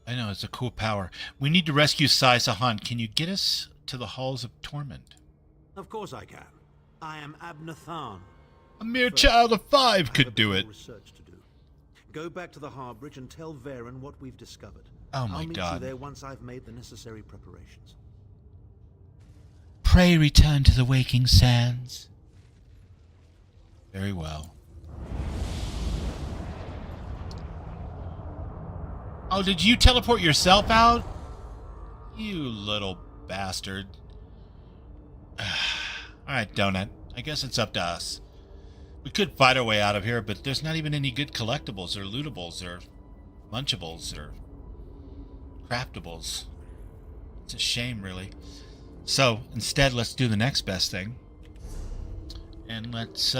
I know, it's a cool power. We need to rescue Sai Sahan. Can you get us to the Halls of Torment? Of course I can. I am Abner Tharn. A mere child of 5 could do it. Research to do. Go back to the Harbridge and tell Varen what we've discovered. Oh my I'll meet god. you there once I've made the necessary preparations. Pray return to the waking sands. Very well. Oh, did you teleport yourself out? You little bastard. Alright, Donut. I guess it's up to us. We could fight our way out of here, but there's not even any good collectibles or lootables or munchables or craftables. It's a shame, really. So, instead, let's do the next best thing. And let's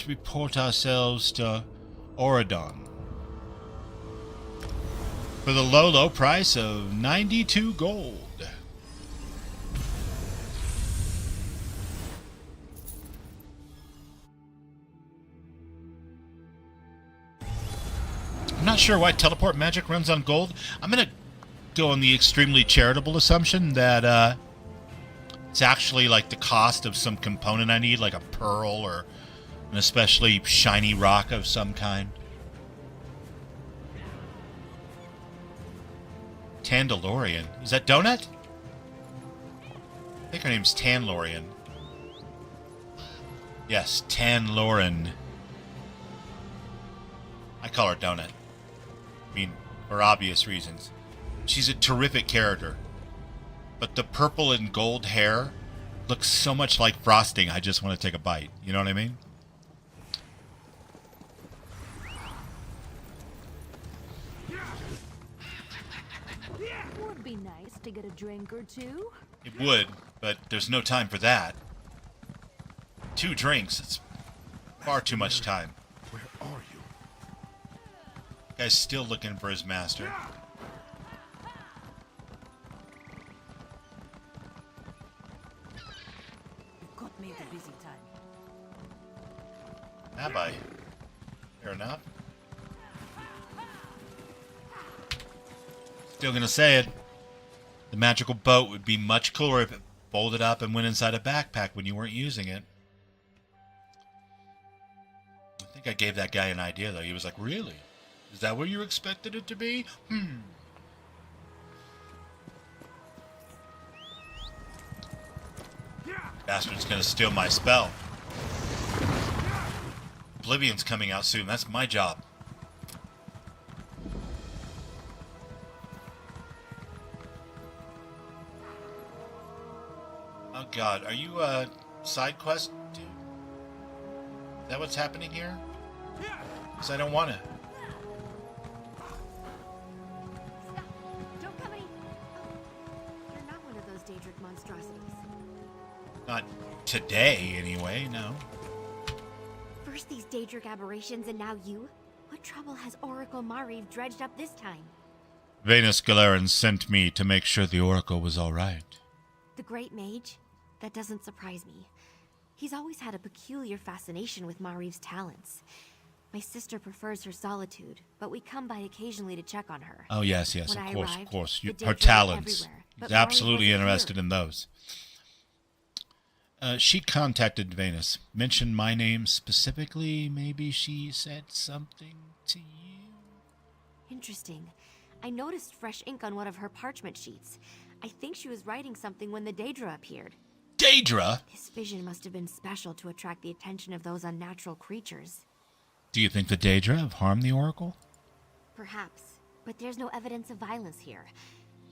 report ourselves to Auradon. For the low, low price of 92 gold. I'm not sure why teleport magic runs on gold. I'm going to go on the extremely charitable assumption that it's actually like the cost of some component I need, like a pearl or an especially shiny rock of some kind. Tandalorian. Is that Donut? I think her name's Tanlorian. Yes, Tanloran. I call her Donut. I mean, for obvious reasons. She's a terrific character. But the purple and gold hair looks so much like frosting, I just want to take a bite. You know what I mean? Would be nice to get a drink or two. It would, but there's no time for that. 2 drinks, it's far too much time. Where are you? Guy's still looking for his master. You got me at a busy time. Have I? Fair enough. Still gonna say it. The magical boat would be much cooler if it folded up and went inside a backpack when you weren't using it. I gave that guy an idea, though. He was like, really? Is that what you expected it to be? Bastard's gonna steal my spell. Oblivion's coming out soon. That's my job. Oh god, are you a side quest dude? Is that what's happening here? Because I don't want to. Stop. Don't come any... Oh, you're not one of those Daedric monstrosities. Not today, anyway, no. First these Daedric aberrations and now you? What trouble has Oracle Mariv dredged up this time? Venus Galeran sent me to make sure the Oracle was alright. The Great Mage? That doesn't surprise me. He's always had a peculiar fascination with Mariv's talents. My sister prefers her solitude, but we come by occasionally to check on her. Oh, yes, When of I course, arrived, of course. the Her Daedra were talents. everywhere, He's but absolutely Mariv wasn't interested here. in those. She contacted Venus. Mentioned my name specifically. Maybe she said something to you? Interesting. I noticed fresh ink on one of her parchment sheets. I think she was writing something when the Daedra appeared. Daedra? This vision must have been special to attract the attention of those unnatural creatures. Do you think the Daedra have harmed the Oracle? Perhaps, but there's no evidence of violence here.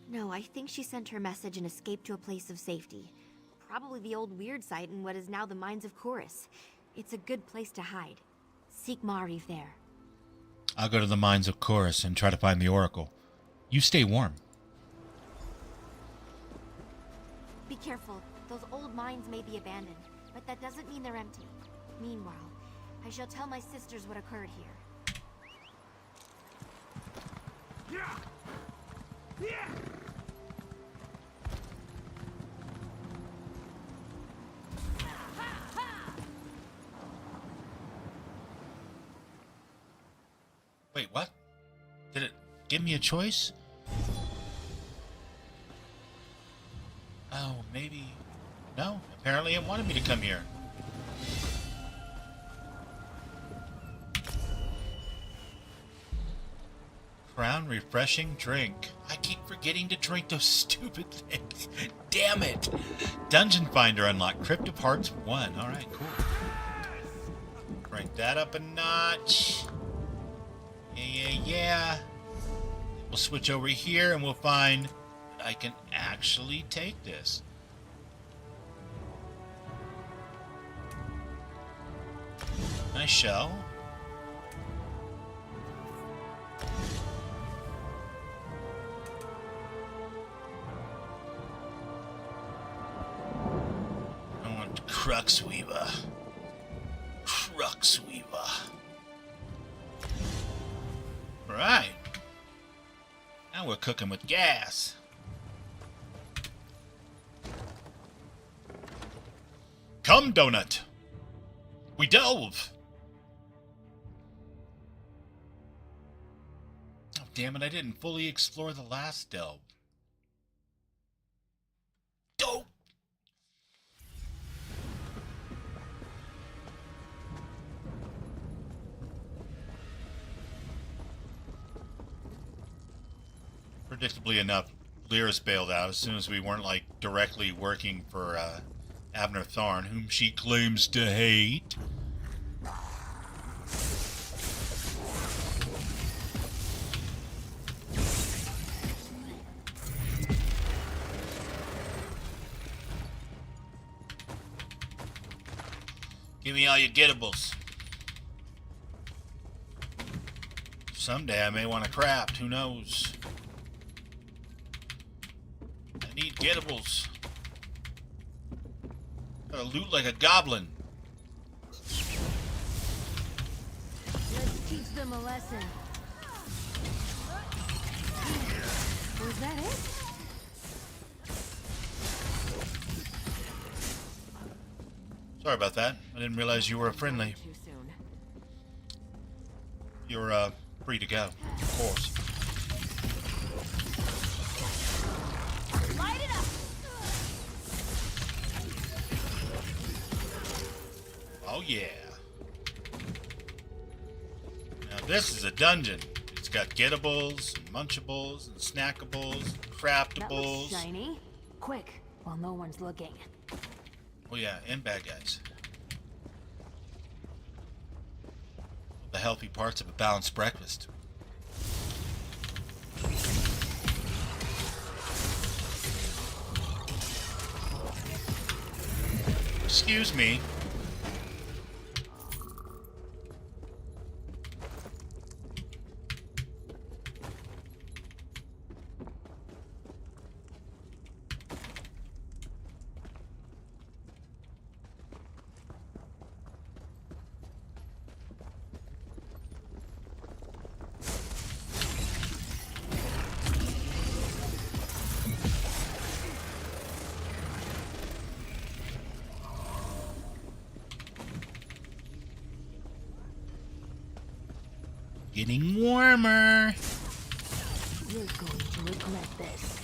No, I think she sent her message and escaped to a place of safety. Probably the old weird site in what is now the Mines of Chorus. It's a good place to hide. Seek Mariv there. I'll go to the Mines of Chorus and try to find the Oracle. You stay warm. Be careful. Those old mines may be abandoned, but that doesn't mean they're empty. Meanwhile, I shall tell my sisters what occurred here. Wait, what? Did it give me a choice? Oh, maybe... No, apparently it wanted me to come here. Crown refreshing drink. I keep forgetting to drink those stupid things. Damn it! Dungeon Finder unlocked. Crypt of Hearts 1. Alright, cool. Crank that up a notch. Yeah. We'll switch over here and we'll find that I can actually take this. Nice shell. I want Cruxweaver. Right. Now we're cooking with gas. Come, Donut. We delve. Oh, damn it. I didn't fully explore the last delve. Dope. Predictably enough, Lyris bailed out as soon as we weren't, like, directly working for, Abner Tharn, whom she claims to hate. Give me all your gettables. Someday I may want to craft, who knows? I need gettables. Gotta loot like a goblin. Let's teach them a lesson. Was that it? Sorry about that. I didn't realize you were friendly. Too soon. You're, free to go. Of course. Light it up! Oh, yeah. This is a dungeon. It's got gettables, and munchables, and snackables, and That looks craftables. shiny. Quick, while no one's looking. Oh yeah, and bad guys. The healthy parts of a balanced breakfast. Excuse me. Getting warmer. You're going to regret this.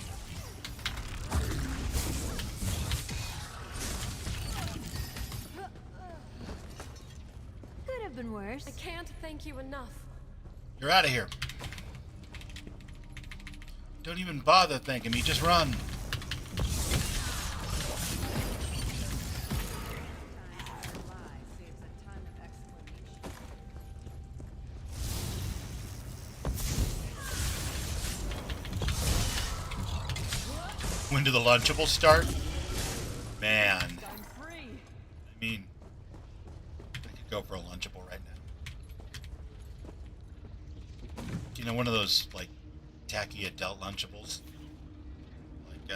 Could have been worse. I can't thank you enough. You're out of here. Don't even bother thanking me, just run. When do the Lunchables start? Man. I mean, I could go for a Lunchable right now. You know, one of those, like, tacky adult Lunchables? Like,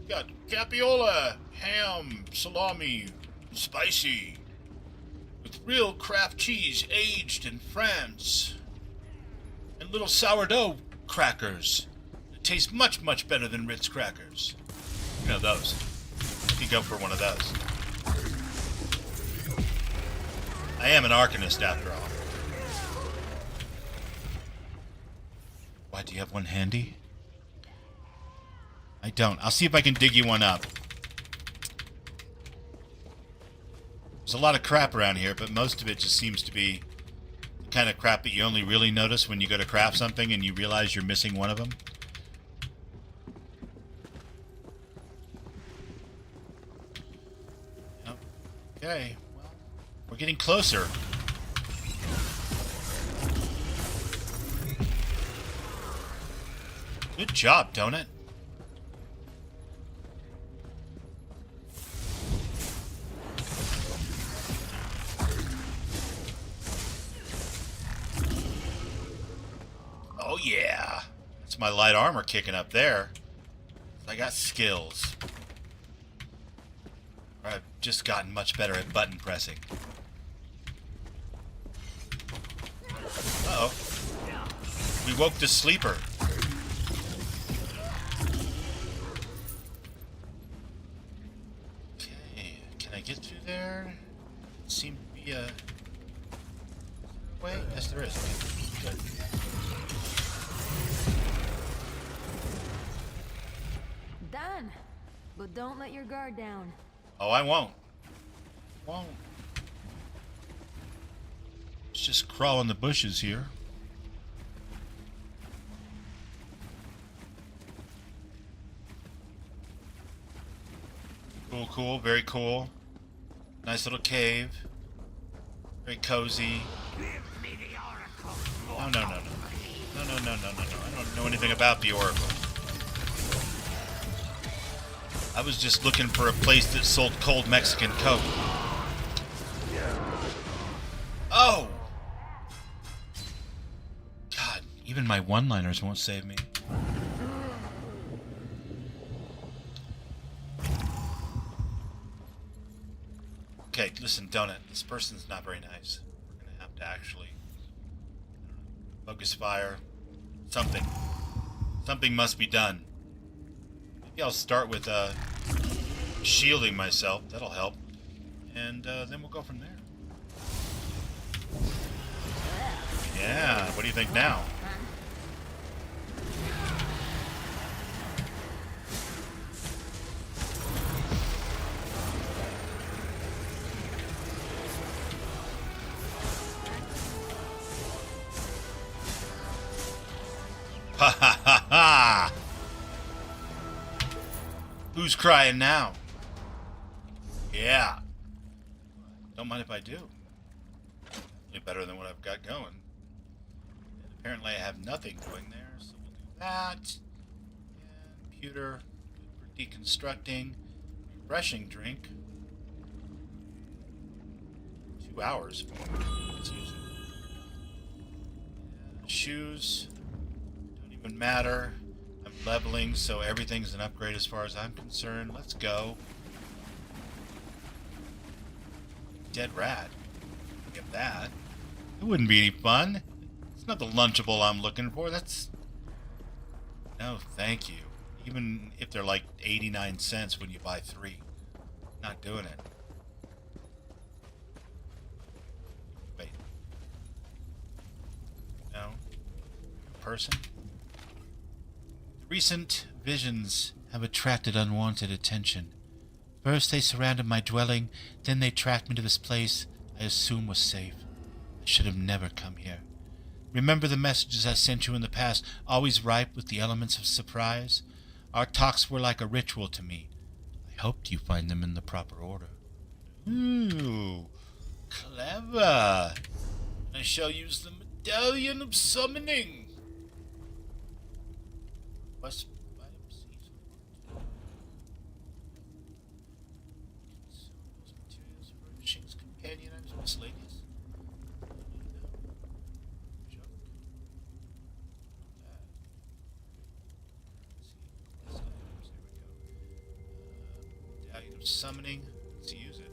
got capiola, ham, salami, spicy, with real Kraft cheese aged in France, and little sourdough crackers. Taste much, much better than Ritz crackers. You know those. You can go for one of those. I am an Arcanist after all. Why, do you have one handy? I don't. I'll see if I can dig you one up. There's a lot of crap around here, but most of it just seems to be the kind of crap that you only really notice when you go to craft something and you realize you're missing one of them. Okay, well, we're getting closer. Good job, Donut. Oh yeah, that's my light armor kicking up there. I got skills. I've just gotten much better at button pressing. Uh-oh. We woke the sleeper. Okay, can I get through there? Seems to be a way. Yes, there is. Okay, good. Done. But don't let your guard down. Oh, I won't. Won't. Let's just crawl in the bushes here. Cool, cool, very cool. Nice little cave. Very cozy. No, no, no, no. No, no, no, no, no, no. I don't know anything about the Oracle. I was just looking for a place that sold cold Mexican Coke. Oh! God, even my one-liners won't save me. Okay, listen, Donut. This person's not very nice. We're gonna have to actually focus fire. Something. Something must be done. Maybe I'll start with shielding myself. That'll help. And then we'll go from there. Yeah, what do you think now? Ha ha ha ha! Who's crying now? Yeah. Don't mind if I do. Definitely better than what I've got going. And apparently I have nothing going there, so we'll do that. And computer, good for deconstructing. Refreshing drink. 2 hours. Let's use it. Shoes don't even matter. I'm leveling, so everything's an upgrade as far as I'm concerned. Let's go. Dead rat. Get that. It wouldn't be any fun. It's not the Lunchable I'm looking for. That's... No, thank you. Even if they're like 89 cents when you buy 3. Not doing it. Wait. No. Person? Recent visions have attracted unwanted attention. First they surrounded my dwelling, then they tracked me to this place I assume was safe. I should have never come here. Remember the messages I sent you in the past, always ripe with the elements of surprise? Our talks were like a ritual to me. I hoped you find them in the proper order. Ooh, clever. I shall use the Medallion of Summoning. What's companion items, miscellaneous. Medallion of Summoning. Let's use it.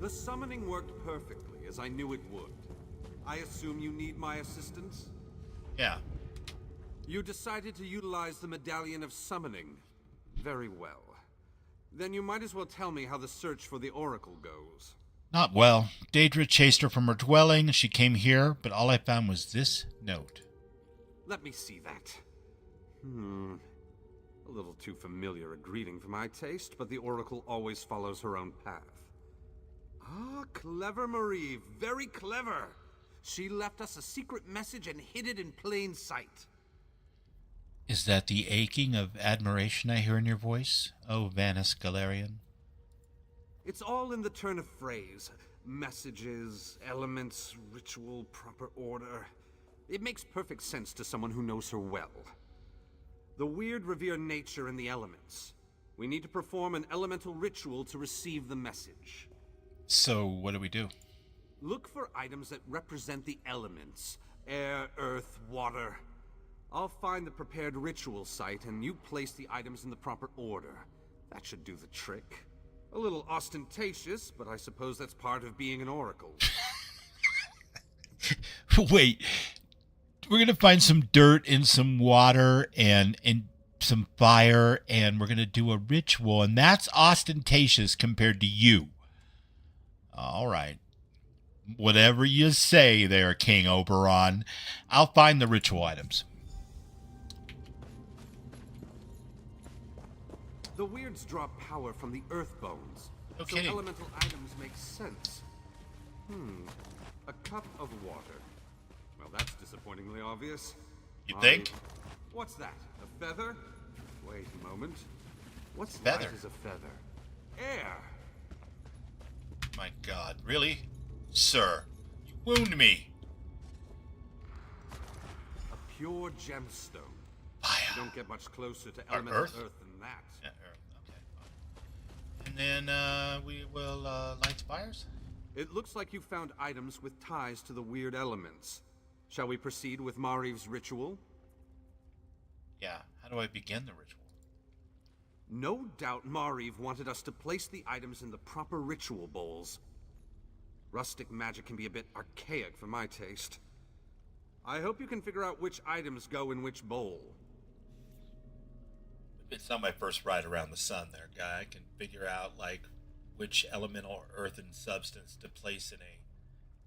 The summoning worked perfectly, as I knew it would. I assume you need my assistance? Yeah. You decided to utilize the Medallion of Summoning. Very well. Then you might as well tell me how the search for the Oracle goes. Not well. Daedra chased her from her dwelling. She came here, but all I found was this note. Let me see that. A little too familiar a greeting for my taste, but the Oracle always follows her own path. Ah, clever Marie. Very clever. She left us a secret message and hid it in plain sight. Is that the aching of admiration I hear in your voice, oh Vanus Galarian? It's all in the turn of phrase. Messages, elements, ritual, proper order. It makes perfect sense to someone who knows her well. The weird revere nature and the elements. We need to perform an elemental ritual to receive the message. So, what do we do? Look for items that represent the elements. Air, earth, water. I'll find the prepared ritual site, and you place the items in the proper order. That should do the trick. A little ostentatious, but I suppose that's part of being an oracle. Wait, we're going to find some dirt and some water and some fire, and we're going to do a ritual, and that's ostentatious compared to you. All right. Whatever you say there, King Oberon. I'll find the ritual items. The weirds draw power from the earth bones. No so kidding. Elemental items make sense. A cup of water. Well, that's disappointingly obvious. You think? What's that? A feather? Wait a moment. What's Feather? light as a feather? Air! My God, really? Sir, you wound me. A pure gemstone. Fire. You don't get much closer to Or elemental earth? earth than that. Yeah, okay. And then we will light fires? It looks like you found items with ties to the weird elements. Shall we proceed with Mariev's ritual? Yeah. How do I begin the ritual? No doubt Mariv wanted us to place the items in the proper ritual bowls. Rustic magic can be a bit archaic for my taste. I hope you can figure out which items go in which bowl. It's not my first ride around the sun there, guy. I can figure out, like, which elemental earth and substance to place in a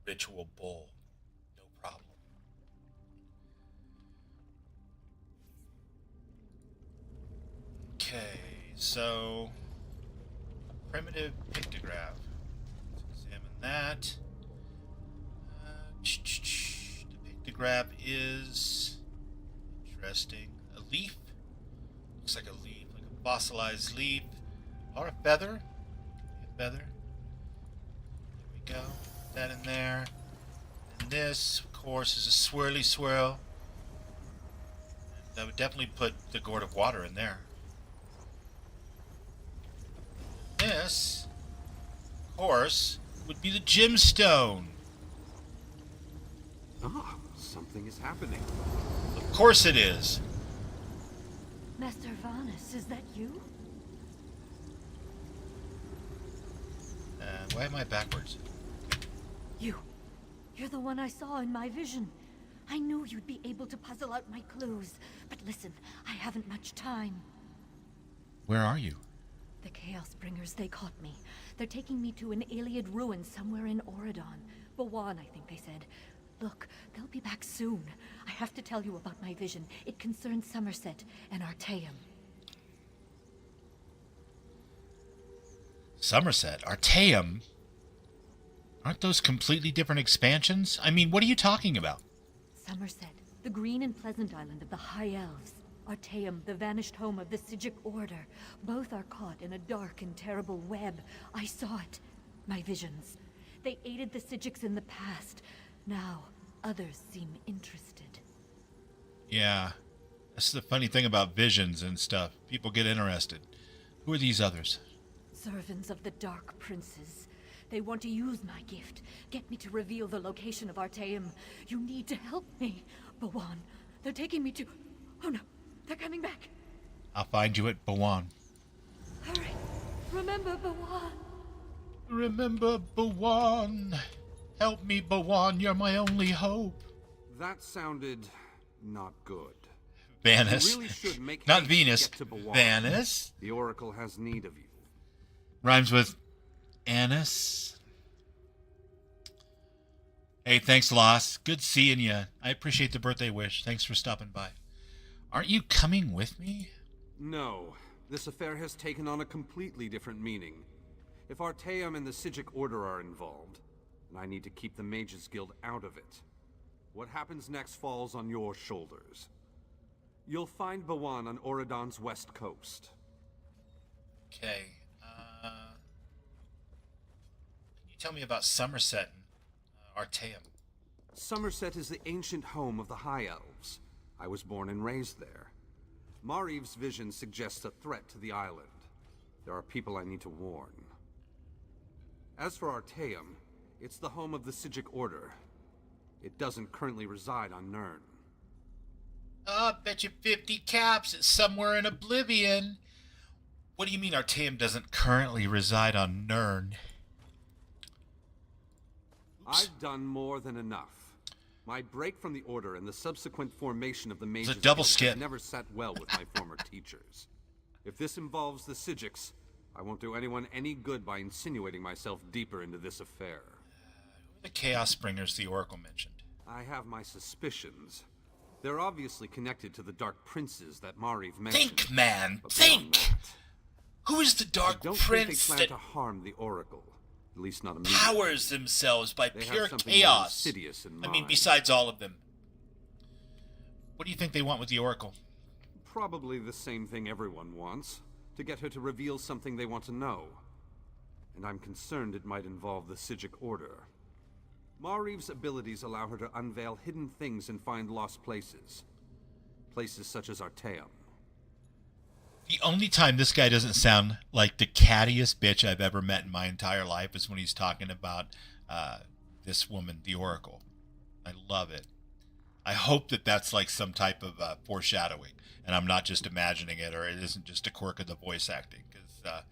ritual bowl. No problem. Okay, so primitive pictograph. Let's examine that. grab is interesting. A leaf. Looks like a leaf, like a fossilized leaf. Or a feather. A feather. There we go. Put that in there. And this, of course, is a swirly swirl. And I would definitely put the gourd of water in there. This, of course, would be the gemstone. Ah, something is happening. Of course it is. Master Varnus, is that you? Why am I backwards? You're the one I saw in my vision. I knew you'd be able to puzzle out my clues. But listen, I haven't much time. Where are you? The Chaos Bringers, they caught me. They're taking me to an Iliad ruin somewhere in Auradon. Bawan, I think they said. Look, they'll be back soon. I have to tell you about my vision. It concerns Somerset and Artaeum. Somerset? Artaeum? Aren't those completely different expansions? I mean, what are you talking about? Somerset, the green and pleasant island of the High Elves. Artaeum, the vanished home of the Psijic Order. Both are caught in a dark and terrible web. I saw it. My visions. They aided the Psijics in the past. Now, others seem interested. Yeah. That's the funny thing about visions and stuff. People get interested. Who are these others? Servants of the Dark Princes. They want to use my gift. Get me to reveal the location of Artaeum. You need to help me. Bawan, they're taking me to... Oh no, they're coming back. I'll find you at Bawan. Hurry. Remember Bawan. Remember Bawan. Help me, Bawan. You're my only hope. That sounded not good. Vanus. You really should make Not haste Venus. to get to Bawan. Vanus. The Oracle has need of you. Rhymes with Annis. Hey, thanks, Loss. Good seeing you. I appreciate the birthday wish. Thanks for stopping by. Aren't you coming with me? No. This affair has taken on a completely different meaning. If Artaeum and the Psijic Order are involved, then I need to keep the Mages Guild out of it. What happens next falls on your shoulders. You'll find Bawan on Auradon's west coast. Okay. Can you tell me about Somerset and Artaeum? Somerset is the ancient home of the High Elves. I was born and raised there. Mariv's vision suggests a threat to the island. There are people I need to warn. As for Artaeum, it's the home of the Psijic Order. It doesn't currently reside on Nirn. Bet you 50 caps it's somewhere in Oblivion. What do you mean Artaeum doesn't currently reside on Nirn? I've done more than enough. My break from the Order and the subsequent formation of the Mages It's a double Guild skip. has never sat well with my former teachers. If this involves the Psijics, I won't do anyone any good by insinuating myself deeper into this affair. The Chaos Bringers the Oracle mentioned. I have my suspicions. They're obviously connected to the Dark Princes that Mariv mentioned. Think, man, But beyond think! that, Who is the Dark I don't Prince think they plan that to harm the Oracle. At least not immediately. powers themselves by They have pure something more chaos? insidious in I mean, mind. besides all of them. What do you think they want with the Oracle? Probably the same thing everyone wants. To get her to reveal something they want to know. And I'm concerned it might involve the Psijic Order. Mariv's abilities allow her to unveil hidden things and find lost places. Places such as Artaeum. The only time this guy doesn't sound like the cattiest bitch I've ever met in my entire life is when he's talking about this woman, the Oracle. I love it. I hope that that's like some type of foreshadowing, and I'm not just imagining it, or it isn't just a quirk of the voice acting, because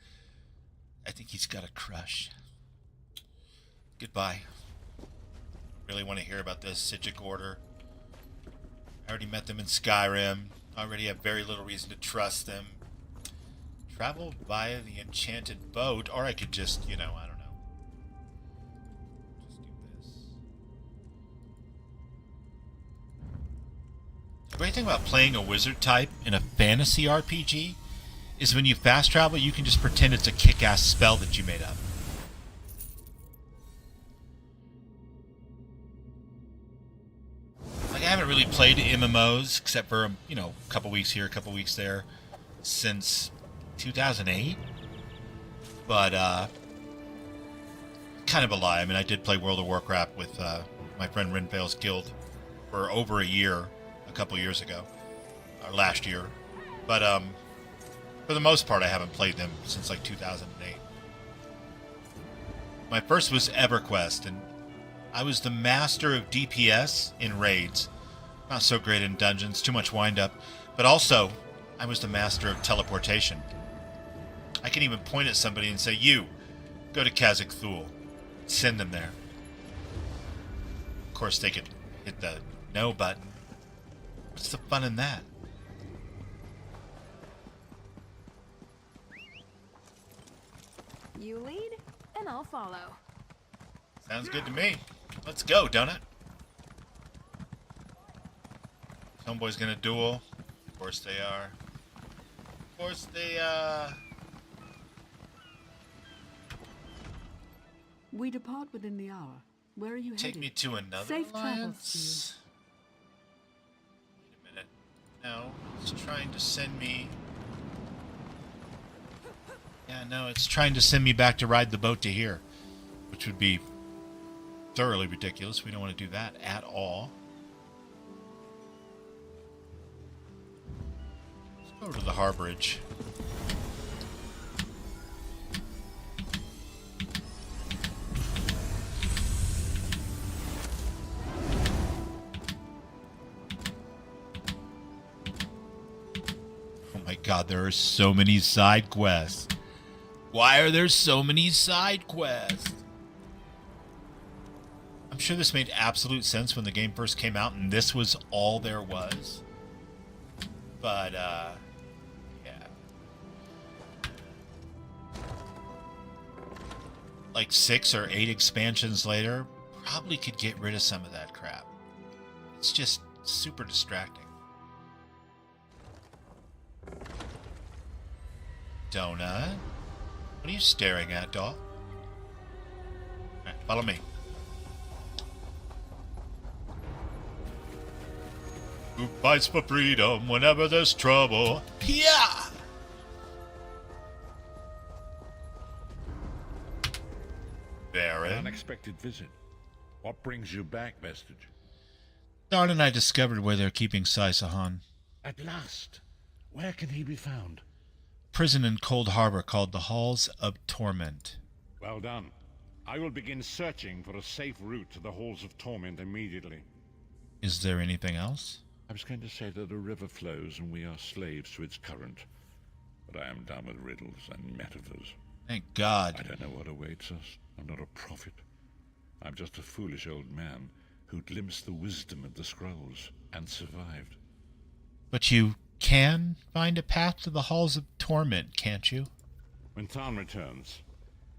I think he's got a crush. Goodbye. Really want to hear about this Psijic Order. I already met them in Skyrim. I already have very little reason to trust them. Travel via the enchanted boat, or I could just, you know, I don't know. Just do this. The great thing about playing a wizard type in a fantasy RPG is when you fast travel, you can just pretend it's a kick-ass spell that you made up. Like, haven't really played MMOs except for, you know, a couple weeks here, a couple weeks there since 2008. But, kind of a lie. I mean, I did play World of Warcraft with my friend Renfail's Guild for over a year, a couple years ago, or last year. But for the most part, I haven't played them since like 2008. My first was EverQuest, and I was the master of DPS in raids. Not so great in dungeons, too much wind-up. But also, I was the master of teleportation. I can even point at somebody and say, you, go to Khazak Thul. Send them there. Of course, they could hit the no button. What's the fun in that? You lead, and I'll follow. Sounds good to me. Let's go, don't it? Homeboy's gonna duel. Of course they are. Of course they, We depart within the hour. Where are you headed? Take me to another Safe alliance? Wait a minute. No, it's trying to send me... Yeah, no, it's trying to send me back to ride the boat to here. Which would be thoroughly ridiculous. We don't want to do that at all. Let's go to the harborage. God, there are so many side quests. Why are there so many side quests? I'm sure this made absolute sense when the game first came out and this was all there was. But, yeah. Like 6 or 8 expansions later, probably could get rid of some of that crap. It's just super distracting. Donut? What are you staring at, doll? Alright, follow me. Who fights for freedom whenever there's trouble? Yeah! Baron? An unexpected visit. What brings you back, Vestige? Darn and I discovered where they're keeping Sai Sahan. At last. Where can he be found? Prison in Cold Harbor called the Halls of Torment. Well done. I will begin searching for a safe route to the Halls of Torment immediately. Is there anything else? I was going to say that a river flows and we are slaves to its current. But I am done with riddles and metaphors. Thank God. I don't know what awaits us. I'm not a prophet. I'm just a foolish old man who glimpsed the wisdom of the scrolls and survived. But you can find a path to the Halls of Torment, can't you? When Tharn returns,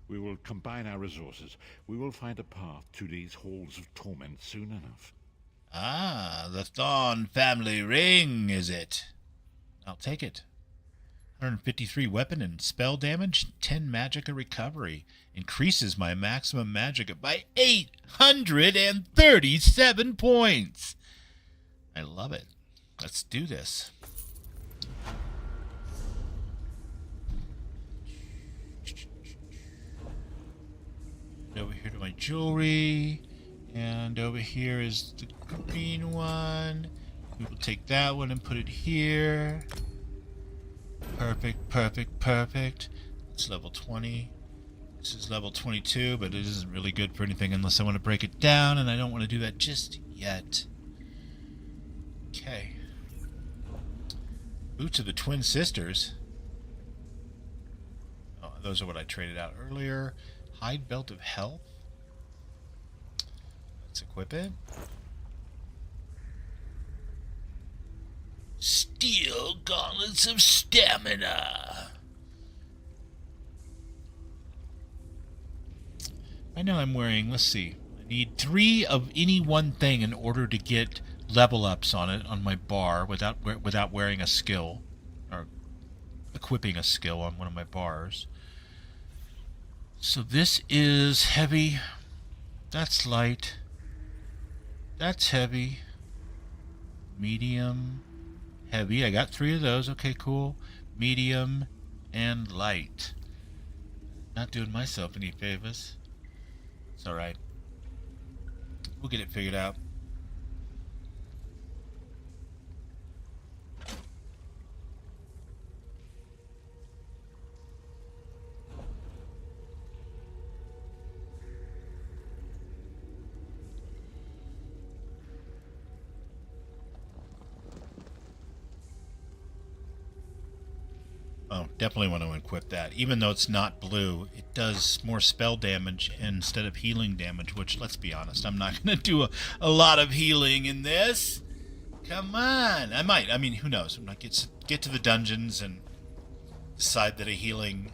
we will combine our resources. We will find a path to these Halls of Torment soon enough. Ah, the Thorn family ring, is it? I'll take it. 153 weapon and spell damage, 10 magicka recovery. Increases my maximum magicka by 837 points. I love it. Let's do this. Over here to my jewelry, and over here is the green one. We will take that one and put it here. Perfect, perfect, perfect. It's level 20. This is level 22, but it isn't really good for anything unless I want to break it down, and I don't want to do that just yet. Okay. Boots of the Twin Sisters. Oh, those are what I traded out earlier. Hide Belt of Health. Let's equip it. Steel Gauntlets of Stamina. I know I'm wearing, let's see. I need 3 of any one thing in order to get level ups on it, on my bar, without wearing a skill. Or equipping a skill on one of my bars. So this is heavy. That's light. That's heavy. medium, heavy. I got 3 of those. Okay, cool. Medium and light. Not doing myself any favors. It's alright. We'll get it figured out. Oh, definitely want to equip that. Even though it's not blue, it does more spell damage instead of healing damage, which, let's be honest, I'm not going to do a lot of healing in this. Come on. I might. I mean, who knows? I might get to the dungeons and decide that a healing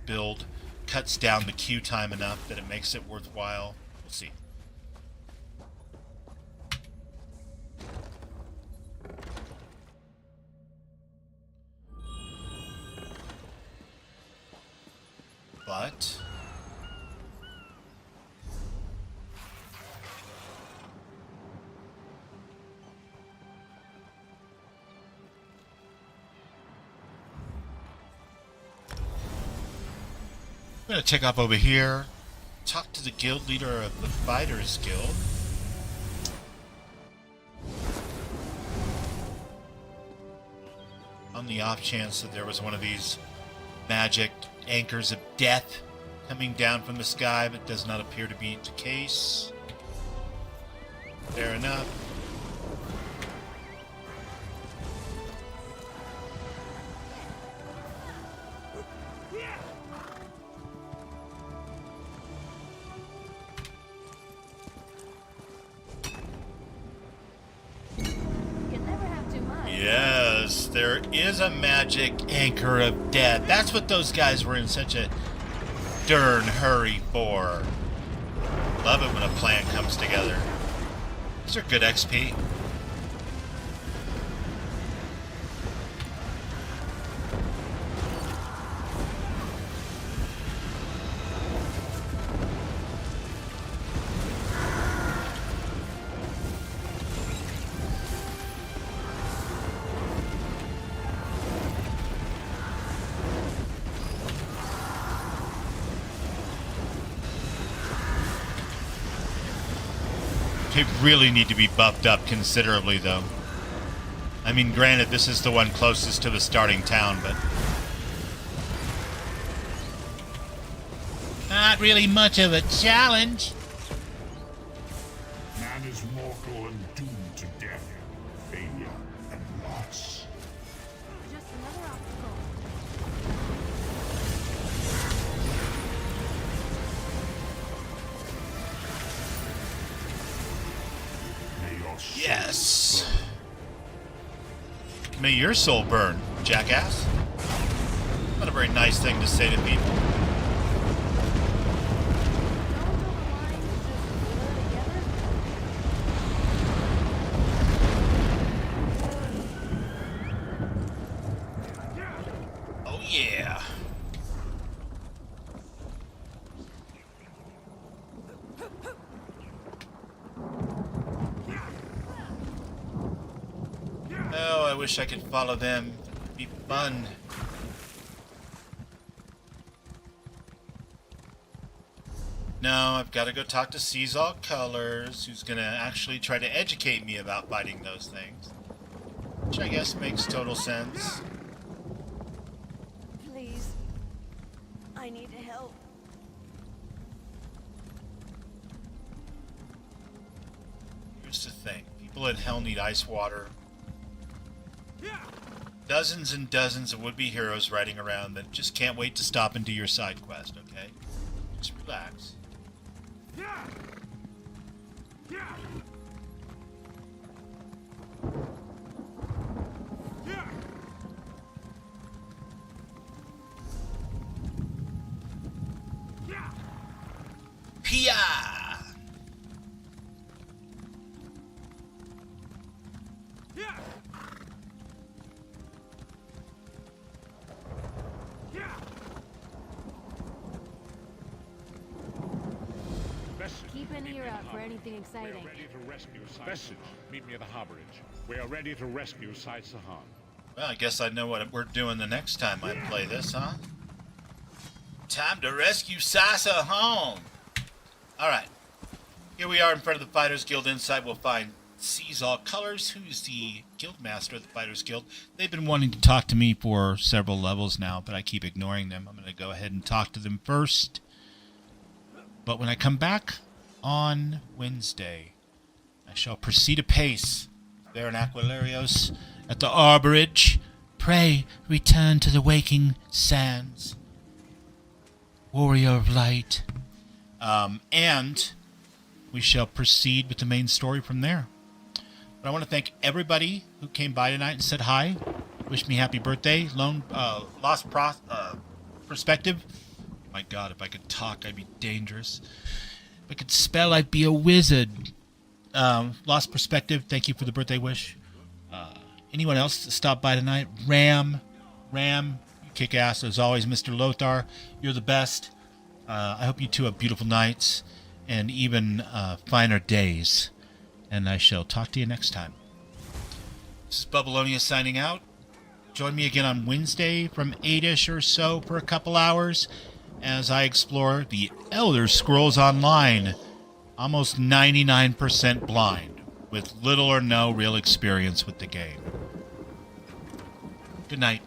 build cuts down the queue time enough that it makes it worthwhile. We'll see. But I'm going to check off over here, talk to the guild leader of the Fighters Guild. On the off chance that there was one of these magic anchors of death coming down from the sky, but does not appear to be the case. Fair enough. Yes, there is a magic anchor of death. That's what those guys were in such a darn hurry for. Love it when a plan comes together. These are good XP. They really need to be buffed up considerably, though. I mean, granted, this is the one closest to the starting town, but not really much of a challenge. Man is mortal and doomed to death, failure, and loss. Just another obstacle. Yes. May your soul burn, jackass. Not a very nice thing to say to people. Oh yeah. Oh, I wish I could follow them. It'd be fun. No, I've got to go talk to Sees All Colors, who's going to actually try to educate me about fighting those things. Which I guess makes total sense. Please. I need help. Here's the thing. People in hell need ice water. Dozens and dozens of would-be heroes riding around that just can't wait to stop and do your side quest, okay? Just relax. Pia! Keep an ear out for anything exciting. We are ready to rescue Message. Meet me at the harborage. We are ready to rescue Sai Sahan. Well, I guess I know what we're doing the next time I play this, huh? Time to rescue Sai Sahan. Alright. Here we are in front of the Fighters Guild. Inside we'll find Sees All Colors, who's the guildmaster of the Fighters Guild. They've been wanting to talk to me for several levels now, but I keep ignoring them. I'm going to go ahead and talk to them first. But when I come back on Wednesday, I shall proceed apace there in Aquilarios at the Arborage. Pray return to the waking sands, warrior of light. And we shall proceed with the main story from there. But I want to thank everybody who came by tonight and said hi. Wish me happy birthday. Lost Perspective. My God, if I could talk, I'd be dangerous. If I could spell, I'd be a wizard. Lost Perspective, thank you for the birthday wish. Anyone else that stopped by tonight? Ram, you kick ass as always, Mr. Lothar. You're the best. I hope you two have beautiful nights and even finer days. And I shall talk to you next time. This is Bubbalonia signing out. Join me again on Wednesday from 8-ish or so for a couple hours as I explore the Elder Scrolls Online. Almost 99% blind, with little or no real experience with the game. Good night.